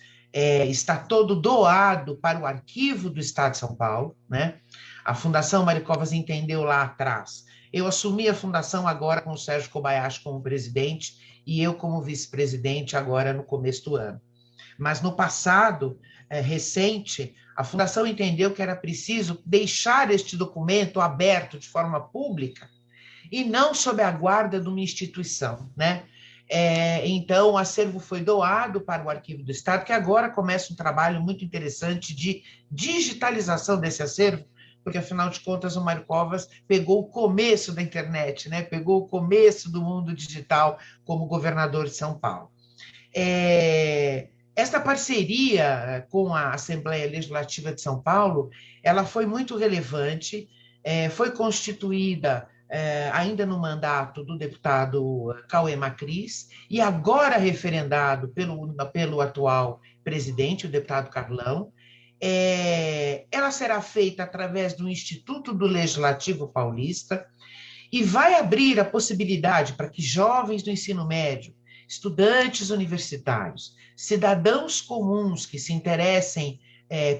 está todo doado para o arquivo do Estado de São Paulo, né? A Fundação Mário Covas entendeu lá atrás. Eu assumi a fundação agora com o Sérgio Kobayashi como presidente e eu como vice-presidente agora no começo do ano. Mas no passado recente, a fundação entendeu que era preciso deixar este documento aberto de forma pública e não sob a guarda de uma instituição, né? Então, o acervo foi doado para o Arquivo do Estado, que agora começa um trabalho muito interessante de digitalização desse acervo, porque, afinal de contas, o Mário Covas pegou o começo da internet, né? Pegou o começo do mundo digital como governador de São Paulo. Esta parceria com a Assembleia Legislativa de São Paulo, ela foi muito relevante, foi constituída ainda no mandato do deputado Cauê Macris, e agora referendado pelo atual presidente, o deputado Carlão. Ela será feita através do Instituto do Legislativo Paulista e vai abrir a possibilidade para que jovens do ensino médio, estudantes universitários, cidadãos comuns que se interessem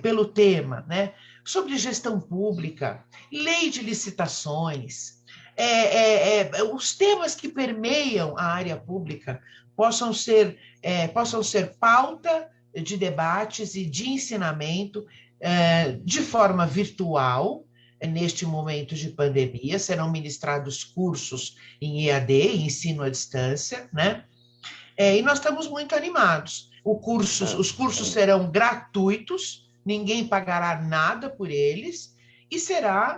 pelo tema, né, sobre gestão pública, lei de licitações, os temas que permeiam a área pública possam ser pauta de debates e de ensinamento de forma virtual. Neste momento de pandemia, serão ministrados cursos em EAD, ensino à distância, né? E nós estamos muito animados. Os cursos serão gratuitos, ninguém pagará nada por eles, e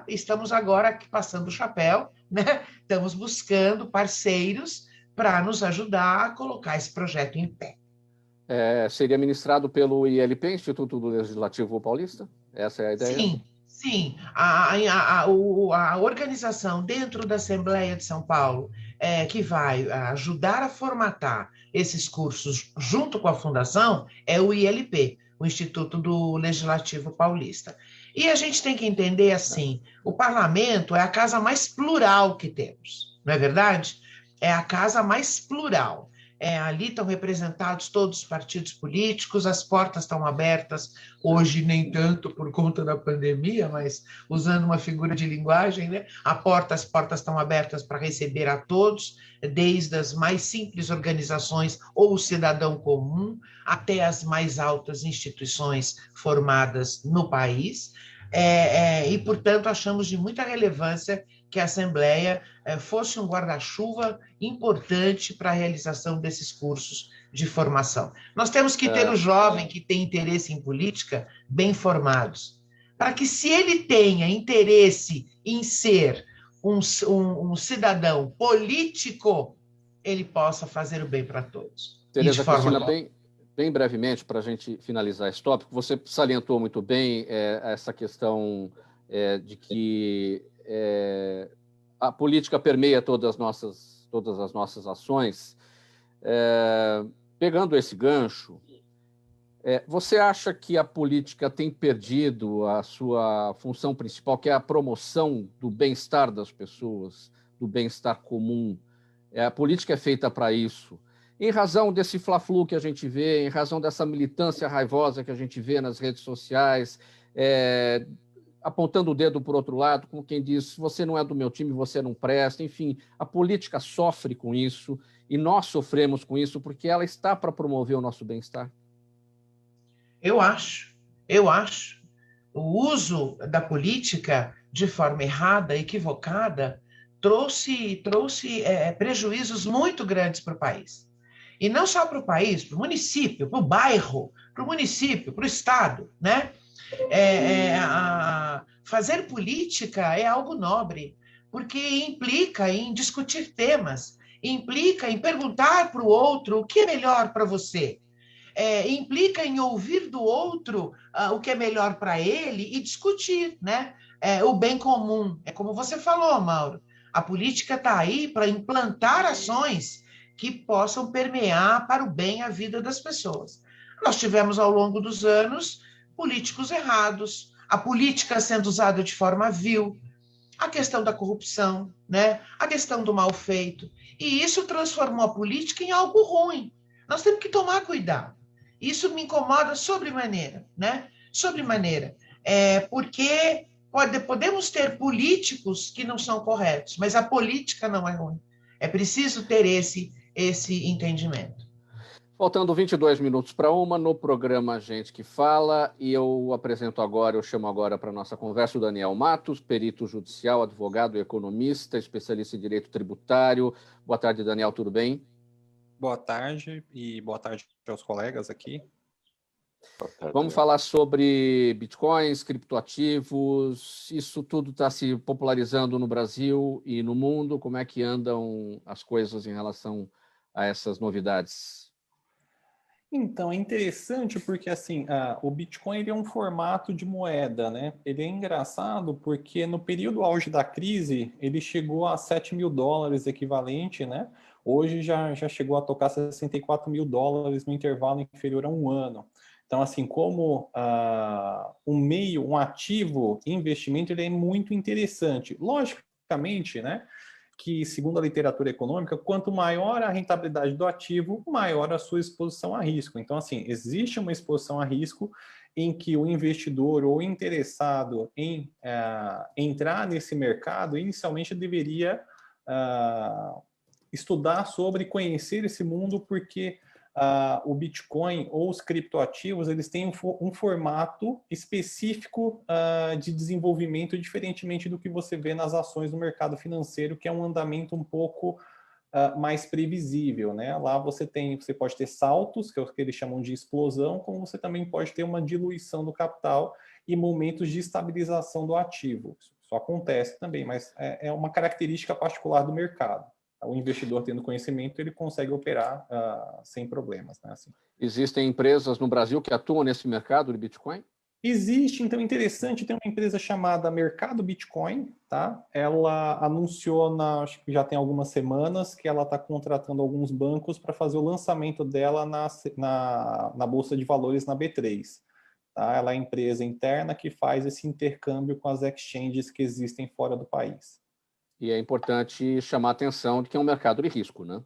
estamos agora aqui passando o chapéu, né? Estamos buscando parceiros para nos ajudar a colocar esse projeto em pé. Seria ministrado pelo ILP, Instituto do Legislativo Paulista? Essa é a ideia? Sim. A organização dentro da Assembleia de São Paulo, que vai ajudar a formatar esses cursos junto com a Fundação, é o ILP, o Instituto do Legislativo Paulista. E a gente tem que entender assim, o parlamento é a casa mais plural que temos, não é verdade? É a casa mais plural. Ali estão representados todos os partidos políticos, as portas estão abertas, hoje nem tanto por conta da pandemia, mas usando uma figura de linguagem, né? As portas estão abertas para receber a todos, desde as mais simples organizações ou o cidadão comum, até as mais altas instituições formadas no país. E, portanto, achamos de muita relevância que a Assembleia fosse um guarda-chuva importante para a realização desses cursos de formação. Nós temos que ter o jovem que tem interesse em política bem formados, para que, se ele tenha interesse em ser um cidadão político, ele possa fazer o bem para todos. Tereza Cristina, bem brevemente, para a gente finalizar esse tópico, você salientou muito bem essa questão de que a política permeia todas as nossas ações. Pegando esse gancho, você acha que a política tem perdido a sua função principal, que é a promoção do bem-estar das pessoas, do bem-estar comum? A política é feita para isso. Em razão desse fla-flu que a gente vê, em razão dessa militância raivosa que a gente vê nas redes sociais, apontando o dedo para o outro lado, como quem diz, você não é do meu time, você não presta. Enfim, a política sofre com isso e nós sofremos com isso porque ela está para promover o nosso bem-estar. Eu acho. O uso da política de forma errada, equivocada, trouxe prejuízos muito grandes para o país. E não só para o país, para o município, para o bairro, para o município, para o estado, né? Fazer política é algo nobre, porque implica em discutir temas, implica em perguntar para o outro o que é melhor para você, implica em ouvir do outro o que é melhor para ele e discutir, né? O bem comum. É como você falou, Mauro, a política está aí para implantar ações que possam permear para o bem a vida das pessoas. Nós tivemos, ao longo dos anos, políticos errados, a política sendo usada de forma vil, a questão da corrupção, né? A questão do mal feito. E isso transformou a política em algo ruim. Nós temos que tomar cuidado. Isso me incomoda sobremaneira, né? Sobremaneira. Porque podemos ter políticos que não são corretos, mas a política não é ruim. É preciso ter esse entendimento. Faltando 22 minutos para 1, no programa Gente que Fala, e eu chamo agora para a nossa conversa o Daniel Matos, perito judicial, advogado e economista, especialista em direito tributário. Boa tarde, Daniel, tudo bem? Boa tarde e boa tarde aos colegas aqui. Vamos falar sobre bitcoins, criptoativos, isso tudo está se popularizando no Brasil e no mundo. Como é que andam as coisas em relação a essas novidades? Então, é interessante porque assim, o Bitcoin ele é um formato de moeda, né? Ele é engraçado porque no período auge da crise, ele chegou a $7.000 equivalente, né? Hoje já chegou a tocar $64 mil no intervalo inferior a um ano. Então, assim, como um ativo investimento, ele é muito interessante. Logicamente, né? Que, segundo a literatura econômica, quanto maior a rentabilidade do ativo, maior a sua exposição a risco. Então, assim, existe uma exposição a risco em que o investidor ou interessado em entrar nesse mercado, inicialmente deveria estudar sobre, conhecer esse mundo, porque o Bitcoin ou os criptoativos, eles têm um formato específico de desenvolvimento, diferentemente do que você vê nas ações do mercado financeiro, que é um andamento um pouco mais previsível, né? Lá você pode ter saltos, que é o que eles chamam de explosão, como você também pode ter uma diluição do capital e momentos de estabilização do ativo. Isso acontece também, mas é uma característica particular do mercado. O investidor tendo conhecimento, ele consegue operar sem problemas, né? Assim. Existem empresas no Brasil que atuam nesse mercado de Bitcoin? Existe, então, interessante, tem uma empresa chamada Mercado Bitcoin, tá? Ela anunciou, acho que já tem algumas semanas, que ela está contratando alguns bancos para fazer o lançamento dela na Bolsa de Valores, na B3. Tá? Ela é a empresa interna que faz esse intercâmbio com as exchanges que existem fora do país. E é importante chamar a atenção de que é um mercado de risco, né?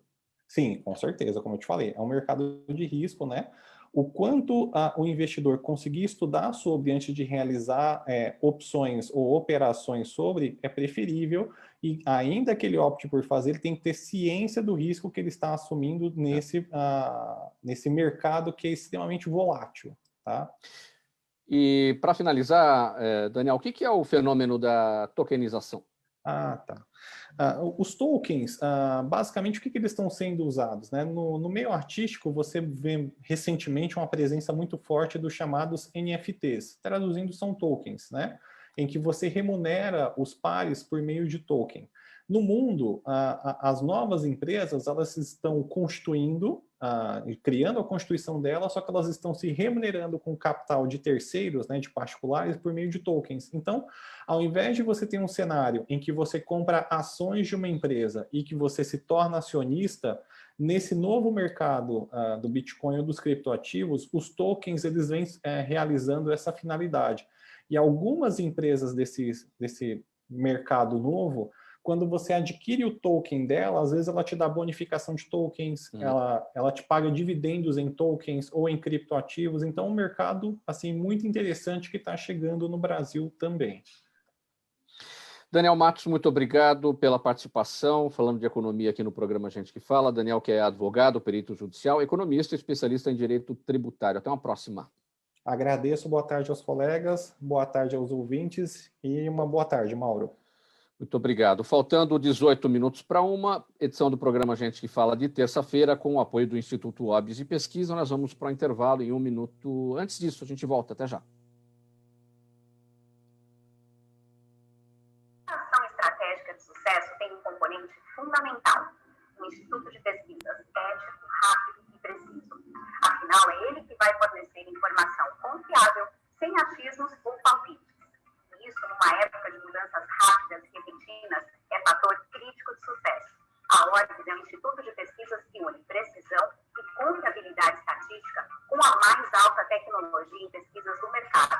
Sim, com certeza, como eu te falei, é um mercado de risco, né? O quanto o investidor conseguir estudar sobre antes de realizar opções ou operações sobre é preferível, e ainda que ele opte por fazer, ele tem que ter ciência do risco que ele está assumindo nesse mercado que é extremamente volátil, tá? E para finalizar, Daniel, o que é o fenômeno da tokenização? Tá. Os tokens, basicamente, o que eles estão sendo usados? Né? No meio artístico, você vê recentemente uma presença muito forte dos chamados NFTs. Traduzindo, são tokens, né? Em que você remunera os pares por meio de token. No mundo, as novas empresas, elas estão constituindo criando a constituição dela, só que elas estão se remunerando com capital de terceiros, né, de particulares, por meio de tokens. Então, ao invés de você ter um cenário em que você compra ações de uma empresa e que você se torna acionista, nesse novo mercado do Bitcoin ou dos criptoativos, os tokens eles vêm realizando essa finalidade. E algumas empresas desse mercado novo, quando você adquire o token dela, às vezes ela te dá bonificação de tokens, ela te paga dividendos em tokens ou em criptoativos. Então, um mercado assim, muito interessante que está chegando no Brasil também. Daniel Matos, muito obrigado pela participação, falando de economia aqui no programa Gente que Fala. Daniel, que é advogado, perito judicial, economista e especialista em direito tributário. Até uma próxima. Agradeço, boa tarde aos colegas, boa tarde aos ouvintes e uma boa tarde, Mauro. Muito obrigado. Faltando 18 minutos para uma edição do programa Gente que Fala de terça-feira, com o apoio do Instituto Orbis de Pesquisa. Nós vamos para o intervalo em 1 minuto. Antes disso, a gente volta. Até já. A ação estratégica de sucesso tem um componente fundamental: um instituto de pesquisas ético, rápido e preciso. Afinal, é ele que vai fornecer informação confiável, sem achismos ou palpites. Isso, numa época de mudanças rápidas e repentinas, é fator crítico de sucesso. A Orbis é um instituto de pesquisas que une precisão e confiabilidade estatística com a mais alta tecnologia em pesquisas do mercado.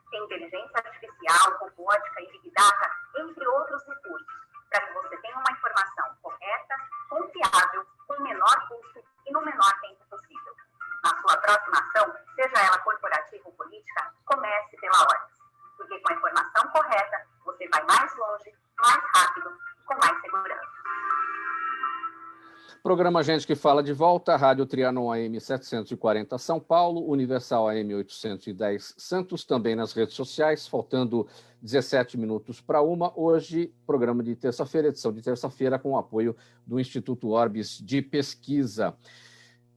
Tem inteligência artificial, robótica e big data, entre outros recursos, para que você tenha uma informação correta, confiável, com o menor custo e no menor tempo possível. Na sua próxima ação, seja ela corporativa ou política, comece pela Orbis. Porque com a informação correta, você vai mais longe, mais rápido e com mais segurança. Programa Gente que Fala de volta, Rádio Trianon AM 740 São Paulo, Universal AM 810 Santos, também nas redes sociais, faltando 17 minutos para uma. Hoje, programa de terça-feira, edição de terça-feira, com o apoio do Instituto Orbis de Pesquisa.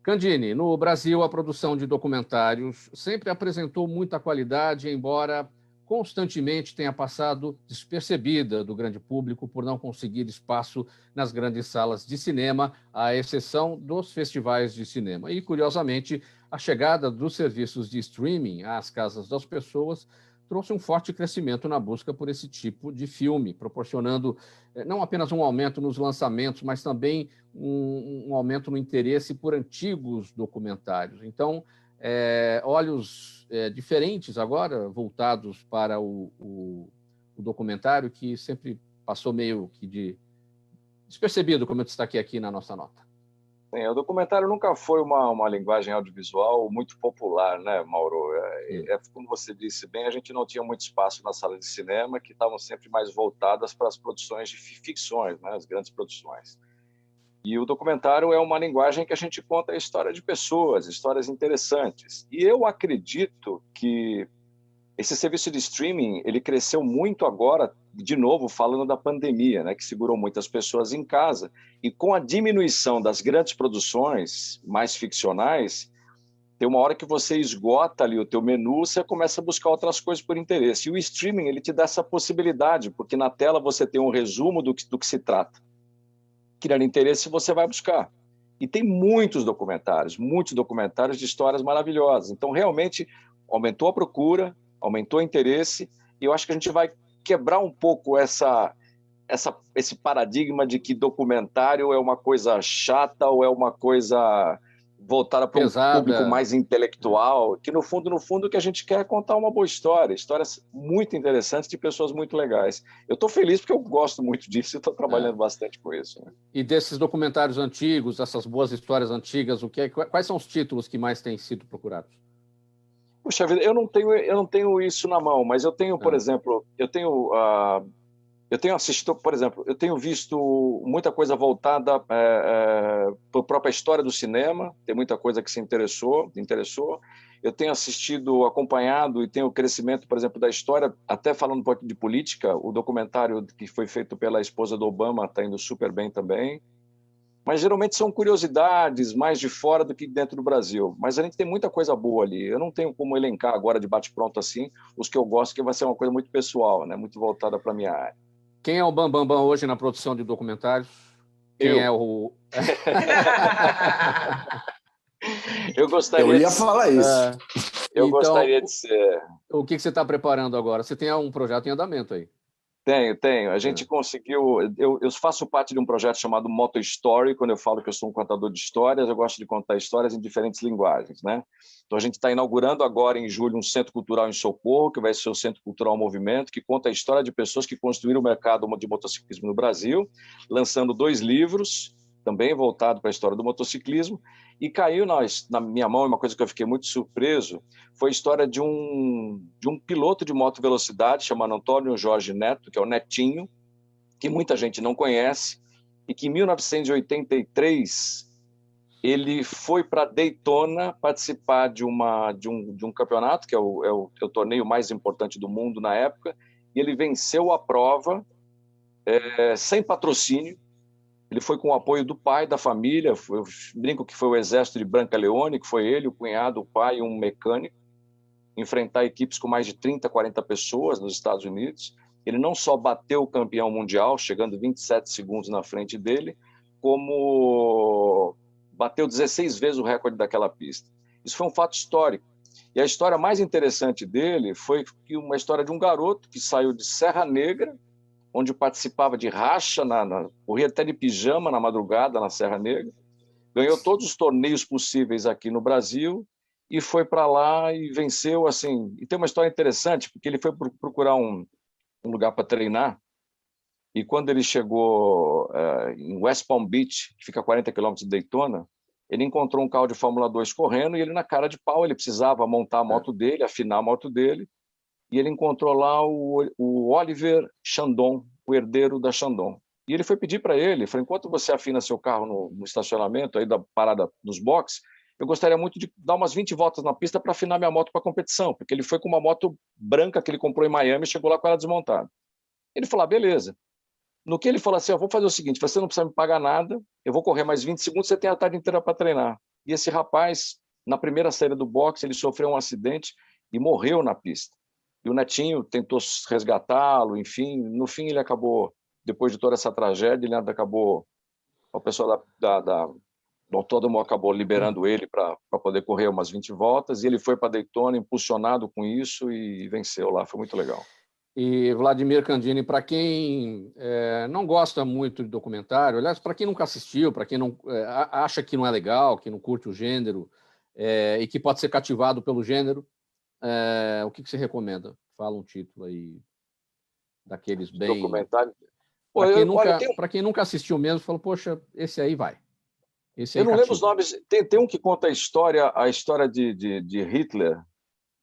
Candini, no Brasil, a produção de documentários sempre apresentou muita qualidade, embora constantemente tenha passado despercebida do grande público por não conseguir espaço nas grandes salas de cinema, à exceção dos festivais de cinema. E, curiosamente, a chegada dos serviços de streaming às casas das pessoas trouxe um forte crescimento na busca por esse tipo de filme, proporcionando não apenas um aumento nos lançamentos, mas também um aumento no interesse por antigos documentários. Então, olhos diferentes agora, voltados para o documentário, que sempre passou meio que despercebido, como eu destaquei aqui na nossa nota. O documentário nunca foi uma linguagem audiovisual muito popular, né, Mauro? Como você disse bem, a gente não tinha muito espaço na sala de cinema, que estavam sempre mais voltadas para as produções de ficções, né, as grandes produções. E o documentário é uma linguagem que a gente conta a história de pessoas, histórias interessantes. E eu acredito que esse serviço de streaming, ele cresceu muito agora, de novo, falando da pandemia, né, que segurou muitas pessoas em casa. E com a diminuição das grandes produções mais ficcionais, tem uma hora que você esgota ali o teu menu, você começa a buscar outras coisas por interesse. E o streaming, ele te dá essa possibilidade, porque na tela você tem um resumo do que se trata. Criando interesse, você vai buscar. E tem muitos documentários de histórias maravilhosas. Então, realmente, aumentou a procura, aumentou o interesse, e eu acho que a gente vai quebrar um pouco esse paradigma de que documentário é uma coisa chata ou é uma coisa voltada para um público mais intelectual, que no fundo o que a gente quer é contar uma boa história, histórias muito interessantes de pessoas muito legais. Eu estou feliz porque eu gosto muito disso e estou trabalhando bastante com isso. Né? E desses documentários antigos, essas boas histórias antigas, quais são os títulos que mais têm sido procurados? Puxa vida, eu não tenho isso na mão, mas eu tenho, por exemplo, eu tenho assistido, por exemplo, eu tenho visto muita coisa voltada para a própria história do cinema, tem muita coisa que se interessou. Eu tenho acompanhado e tenho o crescimento, por exemplo, da história, até falando um pouco de política, o documentário que foi feito pela esposa do Obama está indo super bem também. Mas geralmente são curiosidades mais de fora do que dentro do Brasil. Mas a gente tem muita coisa boa ali. Eu não tenho como elencar agora de bate-pronto assim os que eu gosto, que vai ser uma coisa muito pessoal, né? Muito voltada para a minha área. Quem é o bambambam hoje na produção de documentários? Quem é o... Eu gostaria Eu ia falar isso. Eu Então, gostaria de ser. o que você está preparando agora? Você tem um projeto em andamento aí? Tenho. A gente conseguiu. Eu faço parte de um projeto chamado Moto Story. Quando eu falo que eu sou um contador de histórias, eu gosto de contar histórias em diferentes linguagens, né? Então a gente está inaugurando agora em julho um centro cultural em Socorro, que vai ser o Centro Cultural Movimento, que conta a história de pessoas que construíram o mercado de motociclismo no Brasil, lançando 2 livros, também voltado para a história do motociclismo. E caiu na minha mão, uma coisa que eu fiquei muito surpreso, foi a história de um piloto de moto velocidade chamado Antônio Jorge Neto, que é o Netinho, que muita gente não conhece, e que em 1983 ele foi para Daytona participar de um campeonato, que é o torneio mais importante do mundo na época, e ele venceu a prova sem patrocínio. Ele foi com o apoio do pai, da família, eu brinco que foi o exército de Brancaleone, que foi ele, o cunhado, o pai e um mecânico, enfrentar equipes com mais de 30, 40 pessoas nos Estados Unidos. Ele não só bateu o campeão mundial, chegando 27 segundos na frente dele, como bateu 16 vezes o recorde daquela pista. Isso foi um fato histórico. E a história mais interessante dele foi uma história de um garoto que saiu de Serra Negra, onde participava de racha, corria até de pijama na madrugada na Serra Negra, ganhou todos os torneios possíveis aqui no Brasil e foi para lá e venceu, assim. E tem uma história interessante, porque ele foi procurar um lugar para treinar, e quando ele chegou em West Palm Beach, que fica a 40 quilômetros de Daytona, ele encontrou um carro de Fórmula 2 correndo, e ele na cara de pau, ele precisava montar a moto dele, afinar a moto dele, e ele encontrou lá o Oliver Chandon, o herdeiro da Chandon. E ele foi pedir para ele, falou, enquanto você afina seu carro no estacionamento, aí da parada dos boxes, eu gostaria muito de dar umas 20 voltas na pista para afinar minha moto para competição, porque ele foi com uma moto branca que ele comprou em Miami e chegou lá com ela desmontada. Ele falou, beleza. No que ele falou assim, eu vou fazer o seguinte, você não precisa me pagar nada, eu vou correr mais 20 segundos, você tem a tarde inteira para treinar. E esse rapaz, na primeira saída do boxe, ele sofreu um acidente e morreu na pista. E o Netinho tentou resgatá-lo, enfim, no fim ele acabou, depois de toda essa tragédia, ele acabou, o pessoal do autódromo acabou liberando ele para poder correr umas 20 voltas, e ele foi para Daytona impulsionado com isso e venceu lá, foi muito legal. E Vladimir Candini, para quem não gosta muito de documentário, aliás, para quem nunca assistiu, para quem não acha que não é legal, que não curte o gênero, e que pode ser cativado pelo gênero, o que você recomenda? Fala um título aí daqueles bem... Documentário? Para quem nunca assistiu mesmo, falou, poxa, esse aí vai. Esse aí eu não lembro os nomes. Tem um que conta a história de Hitler,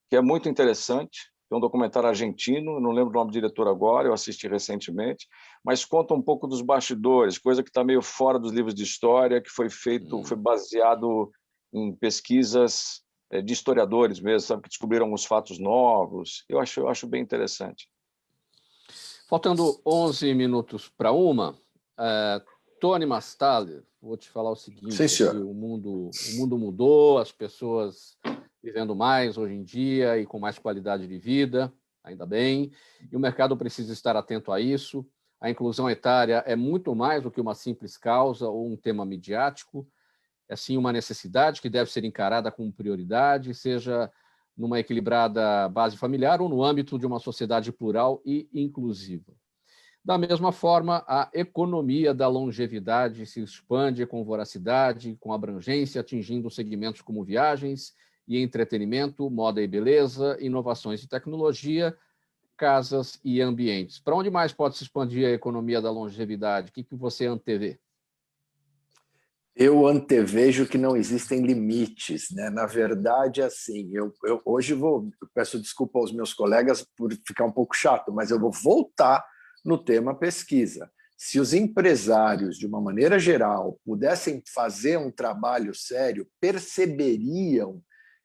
que é muito interessante. É um documentário argentino, não lembro o nome do diretor agora, eu assisti recentemente, mas conta um pouco dos bastidores, coisa que está meio fora dos livros de história, que foi feito, foi baseado em pesquisas de historiadores mesmo, sabe, que descobriram uns fatos novos. Eu acho bem interessante. Faltando 11 minutos para uma, Tony Mastaler, vou te falar o seguinte: o mundo mudou, as pessoas vivendo mais hoje em dia e com mais qualidade de vida, ainda bem, e o mercado precisa estar atento a isso. A inclusão etária é muito mais do que uma simples causa ou um tema midiático, é sim uma necessidade que deve ser encarada como prioridade, seja numa equilibrada base familiar ou no âmbito de uma sociedade plural e inclusiva. Da mesma forma, a economia da longevidade se expande com voracidade, com abrangência, atingindo segmentos como viagens e entretenimento, moda e beleza, inovações e tecnologia, casas e ambientes. Para onde mais pode se expandir a economia da longevidade? O que você antevê? Eu antevejo que não existem limites, né? Na verdade, assim, eu hoje peço desculpa aos meus colegas por ficar um pouco chato, mas eu vou voltar no tema pesquisa. Se os empresários, de uma maneira geral, pudessem fazer um trabalho sério, perceberiam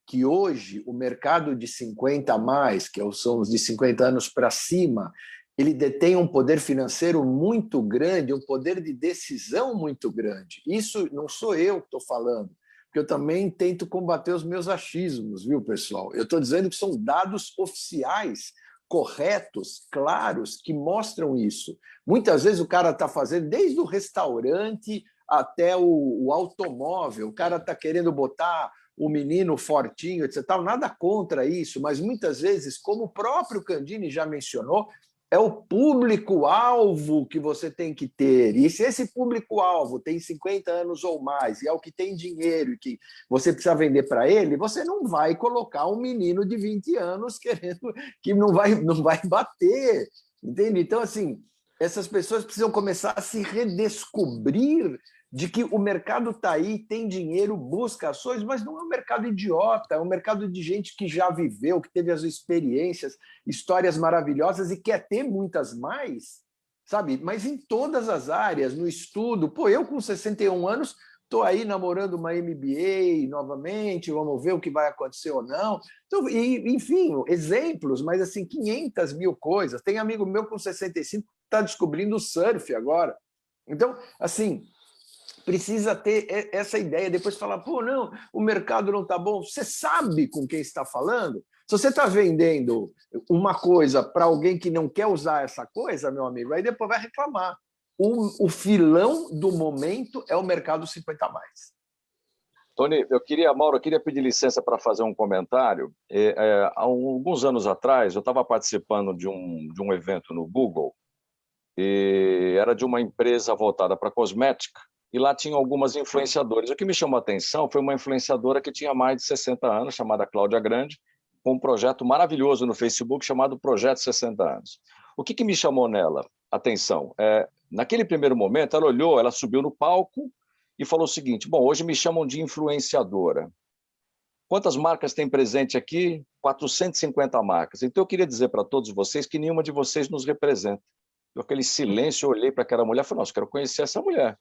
que hoje o mercado de 50 a mais, que são os de 50 anos para cima, ele detém um poder financeiro muito grande, um poder de decisão muito grande. Isso não sou eu que estou falando, porque eu também tento combater os meus achismos, viu, pessoal? Eu estou dizendo que são dados oficiais, corretos, claros, que mostram isso. Muitas vezes o cara está fazendo desde o restaurante até o automóvel. O cara está querendo botar o menino fortinho, etc. Nada contra isso, mas muitas vezes, como o próprio Candini já mencionou, é o público-alvo que você tem que ter. E se esse público-alvo tem 50 anos ou mais, e é o que tem dinheiro e que você precisa vender para ele, você não vai colocar um menino de 20 anos querendo que não vai bater. Entende? Então, assim, essas pessoas precisam começar a se redescobrir de que o mercado está aí, tem dinheiro, busca ações, mas não é um mercado idiota, é um mercado de gente que já viveu, que teve as experiências, histórias maravilhosas e quer ter muitas mais, sabe? Mas em todas as áreas, no estudo. Pô, eu com 61 anos estou aí namorando uma MBA novamente, vamos ver o que vai acontecer ou não. Então, enfim, exemplos, mas assim, 500 mil coisas. Tem amigo meu com 65 que está descobrindo o surf agora. Então, assim, precisa ter essa ideia, depois falar, pô, não, o mercado não está bom. Você sabe com quem está falando? Se você está vendendo uma coisa para alguém que não quer usar essa coisa, meu amigo, aí depois vai reclamar. O filão do momento é o mercado 50 mais. Tony, Mauro, eu queria pedir licença para fazer um comentário. Há alguns anos atrás, eu estava participando de um evento no Google, e era de uma empresa voltada para cosmética, e lá tinha algumas influenciadoras. O que me chamou a atenção foi uma influenciadora que tinha mais de 60 anos, chamada Cláudia Grande, com um projeto maravilhoso no Facebook chamado Projeto 60 Anos. O que me chamou nela a atenção? Naquele primeiro momento, ela olhou, ela subiu no palco e falou o seguinte, bom, hoje me chamam de influenciadora. Quantas marcas tem presente aqui? 450 marcas. Então, eu queria dizer para todos vocês que nenhuma de vocês nos representa. Com aquele silêncio, eu olhei para aquela mulher e falei, nossa, eu quero conhecer essa mulher.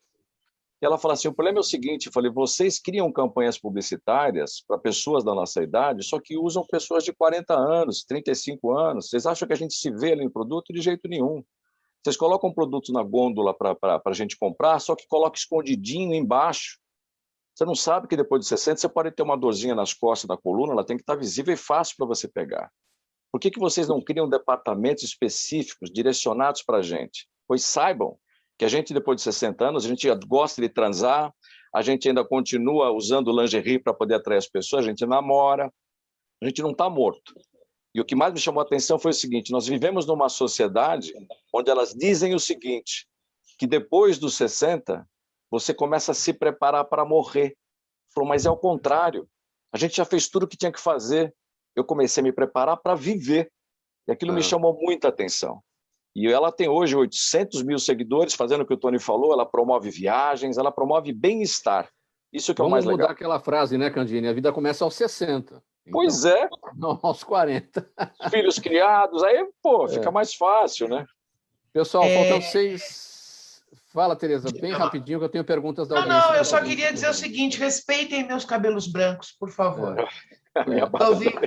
E ela falou assim, o problema é o seguinte, eu falei, vocês criam campanhas publicitárias para pessoas da nossa idade, só que usam pessoas de 40 anos, 35 anos. Vocês acham que a gente se vê ali no produto? De jeito nenhum. Vocês colocam produtos na gôndola para a gente comprar, só que coloca escondidinho embaixo. Você não sabe que depois de 60 você pode ter uma dorzinha nas costas da coluna, ela tem que estar visível e fácil para você pegar. Por que vocês não criam departamentos específicos direcionados para a gente? Pois saibam que a gente, depois de 60 anos, a gente gosta de transar, a gente ainda continua usando lingerie para poder atrair as pessoas, a gente namora, a gente não está morto. E o que mais me chamou a atenção foi o seguinte, nós vivemos numa sociedade onde elas dizem o seguinte, que depois dos 60, você começa a se preparar para morrer. Falou, mas é o contrário. A gente já fez tudo o que tinha que fazer. Eu comecei a me preparar para viver. E aquilo me chamou muita atenção. E ela tem hoje 800 mil seguidores, fazendo o que o Tony falou, ela promove viagens, ela promove bem-estar. Isso que é o mais legal. Vamos mudar aquela frase, né, Candini? A vida começa aos 60. Então, pois é. Não aos 40. Filhos criados, aí, fica mais fácil, né? Pessoal, faltam 6... Fala, Tereza, bem rapidinho, que eu tenho perguntas da audiência. Não, eu só queria dizer o seguinte, respeitem meus cabelos brancos, por favor. Ao vivo.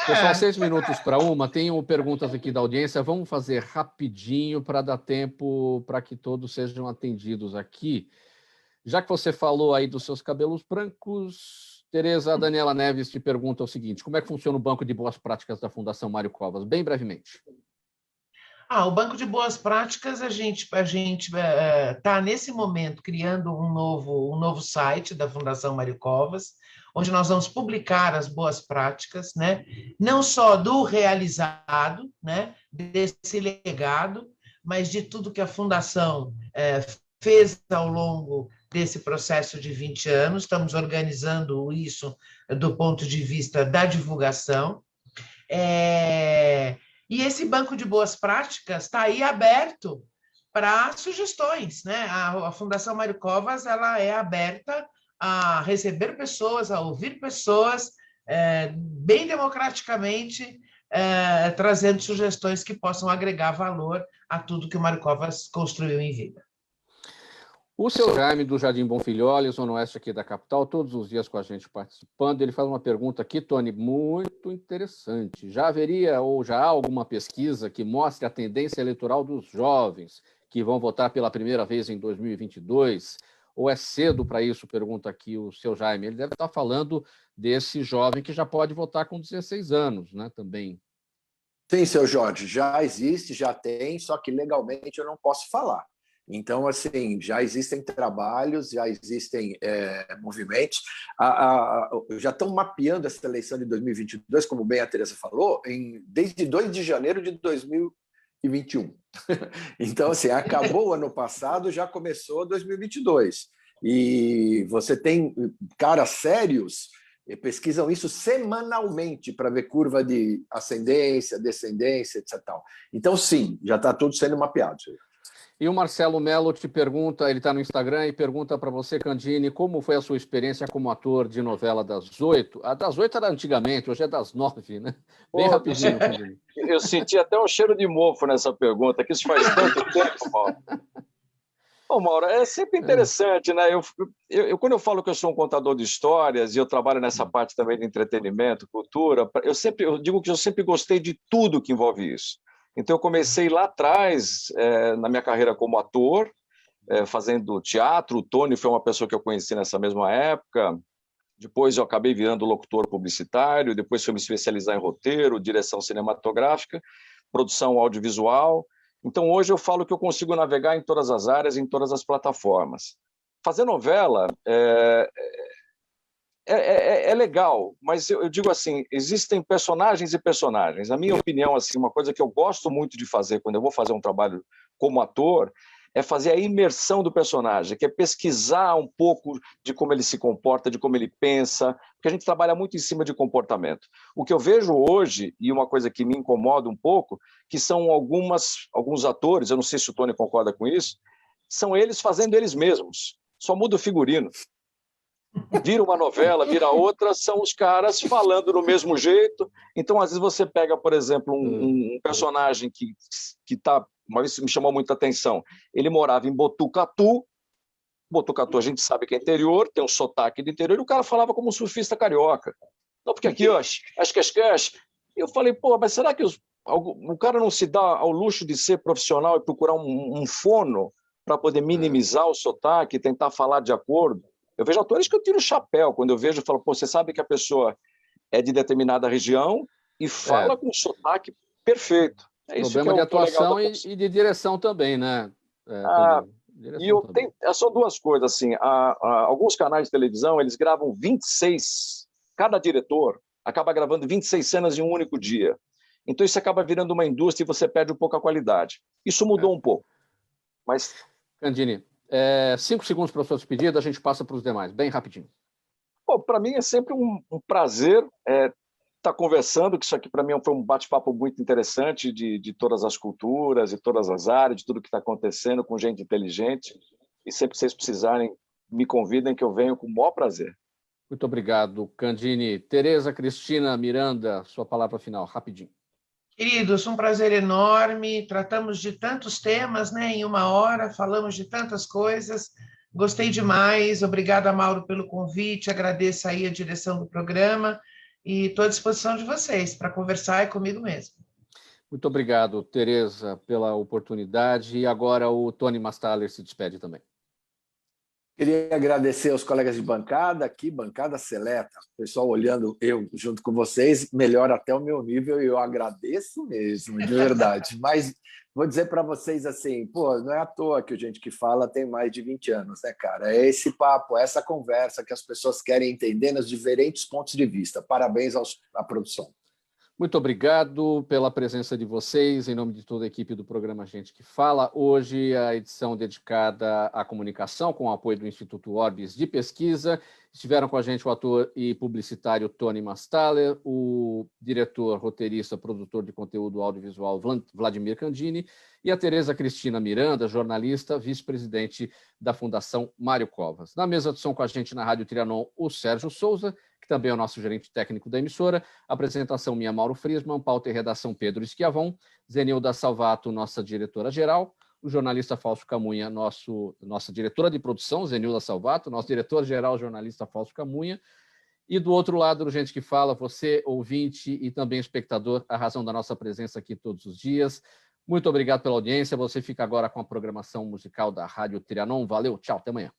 Pessoal, 6 minutos para uma. Tenho perguntas aqui da audiência. Vamos fazer rapidinho para dar tempo para que todos sejam atendidos aqui. Já que você falou aí dos seus cabelos brancos, Tereza, a Daniela Neves te pergunta o seguinte, como é que funciona o Banco de Boas Práticas da Fundação Mário Covas? Bem brevemente. O Banco de Boas Práticas, a gente está, nesse momento, criando um novo site da Fundação Mário Covas, onde nós vamos publicar as boas práticas, né? Não só do realizado, né? Desse legado, mas de tudo que a Fundação fez ao longo desse processo de 20 anos. Estamos organizando isso do ponto de vista da divulgação. E esse banco de boas práticas está aí aberto para sugestões, né? A Fundação Mário Covas, ela é aberta a receber pessoas, a ouvir pessoas, bem democraticamente, trazendo sugestões que possam agregar valor a tudo que o Mário Covas construiu em vida. O seu Jaime, do Jardim Bonfilholi, Zona Oeste aqui da capital, todos os dias com a gente participando, ele faz uma pergunta aqui, Tony, muito interessante. Já haveria ou já há alguma pesquisa que mostre a tendência eleitoral dos jovens que vão votar pela primeira vez em 2022? Ou é cedo para isso? Pergunta aqui o seu Jaime. Ele deve estar falando desse jovem que já pode votar com 16 anos, né, também. Sim, seu Jorge, já existe, já tem, só que legalmente eu não posso falar. Então, assim, já existem trabalhos, já existem movimentos, já estão mapeando essa eleição de 2022, como bem a Tereza falou, desde 2 de janeiro de 2021. Então, assim, acabou o ano passado, já começou 2022. E você tem caras sérios pesquisam isso semanalmente para ver curva de ascendência, descendência, etc. Então, sim, já está tudo sendo mapeado. E o Marcelo Mello te pergunta, ele está no Instagram e pergunta para você, Candini, como foi a sua experiência como ator de novela das 8? A das 8 era antigamente, hoje é das 9, né? Bem rapidinho, Candini. Eu senti até um cheiro de mofo nessa pergunta, que isso faz tanto tempo, Mauro. Bom, Mauro, é sempre interessante, né? Quando eu falo que eu sou um contador de histórias e eu trabalho nessa parte também de entretenimento, cultura, eu digo que eu sempre gostei de tudo que envolve isso. Então, eu comecei lá atrás, na minha carreira como ator, fazendo teatro. O Tony foi uma pessoa que eu conheci nessa mesma época. Depois eu acabei virando locutor publicitário, depois fui me especializar em roteiro, direção cinematográfica, produção audiovisual. Então, hoje eu falo que eu consigo navegar em todas as áreas, em todas as plataformas. Fazer novela é legal, mas eu digo assim, existem personagens e personagens. A minha opinião, assim, uma coisa que eu gosto muito de fazer quando eu vou fazer um trabalho como ator é fazer a imersão do personagem, que é pesquisar um pouco de como ele se comporta, de como ele pensa, porque a gente trabalha muito em cima de comportamento. O que eu vejo hoje, e uma coisa que me incomoda um pouco, que são alguns atores, eu não sei se o Tony concorda com isso, são eles fazendo eles mesmos, só muda o figurino. Vira uma novela, vira outra, são os caras falando do mesmo jeito. Então, às vezes você pega, por exemplo, um personagem que tá, uma vez me chamou muita atenção, ele morava em Botucatu a gente sabe que é interior, tem um sotaque do interior, e o cara falava como um surfista carioca. Não, porque aqui, ó, as. Eu falei, pô, mas será que o cara não se dá ao luxo de ser profissional e procurar um fono para poder minimizar o sotaque e tentar falar de acordo? Eu vejo atores que eu tiro o chapéu quando eu vejo e falo, pô, você sabe que a pessoa é de determinada região e fala com sotaque perfeito. É isso problema que é de atuação e de direção também, né? São duas coisas, assim, alguns canais de televisão, eles gravam 26, cada diretor acaba gravando 26 cenas em um único dia. Então isso acaba virando uma indústria e você perde um pouco a qualidade. Isso mudou um pouco. Mas... Candini, 5 segundos para a sua despedida, a gente passa para os demais, bem rapidinho. Para mim é sempre um prazer estar conversando, que isso aqui para mim foi um bate-papo muito interessante de todas as culturas e todas as áreas, de tudo que está acontecendo, com gente inteligente. E sempre que vocês precisarem, me convidem que eu venho com o maior prazer. Muito obrigado, Candini. Tereza Cristina Miranda, sua palavra final, rapidinho. Queridos, um prazer enorme. Tratamos de tantos temas, né? Em 1 hora, falamos de tantas coisas. Gostei demais. Obrigada, Mauro, pelo convite. Agradeço aí a direção do programa e estou à disposição de vocês para conversar e comigo mesmo. Muito obrigado, Tereza, pela oportunidade. E agora o Tony Mastaler se despede também. Queria agradecer aos colegas de bancada, aqui, bancada seleta, o pessoal olhando eu junto com vocês, melhora até o meu nível e eu agradeço mesmo, de verdade. Mas vou dizer para vocês assim, pô, não é à toa que o Gente que Fala tem mais de 20 anos, né, cara? É esse papo, é essa conversa que as pessoas querem entender nos diferentes pontos de vista. Parabéns à produção. Muito obrigado pela presença de vocês, em nome de toda a equipe do programa Gente que Fala. Hoje a edição dedicada à comunicação, com o apoio do Instituto Orbis de Pesquisa. Estiveram com a gente o ator e publicitário Tony Mastaler, o diretor, roteirista, produtor de conteúdo audiovisual Vladimir Candini e a Tereza Cristina Miranda, jornalista, vice-presidente da Fundação Mário Covas. Na mesa de som com a gente na Rádio Trianon, o Sérgio Souza, que também é o nosso gerente técnico da emissora. Apresentação minha, Mauro Friesman, pauta e redação Pedro Schiavon, Zenilda Salvato, nossa diretora-geral, o jornalista Fausto Camunha, nossa diretora de produção, Zenilda Salvato, nosso diretor-geral, jornalista Fausto Camunha, e do outro lado, do Gente que Fala, você, ouvinte e também espectador, a razão da nossa presença aqui todos os dias. Muito obrigado pela audiência, você fica agora com a programação musical da Rádio Trianon. Valeu, tchau, até amanhã.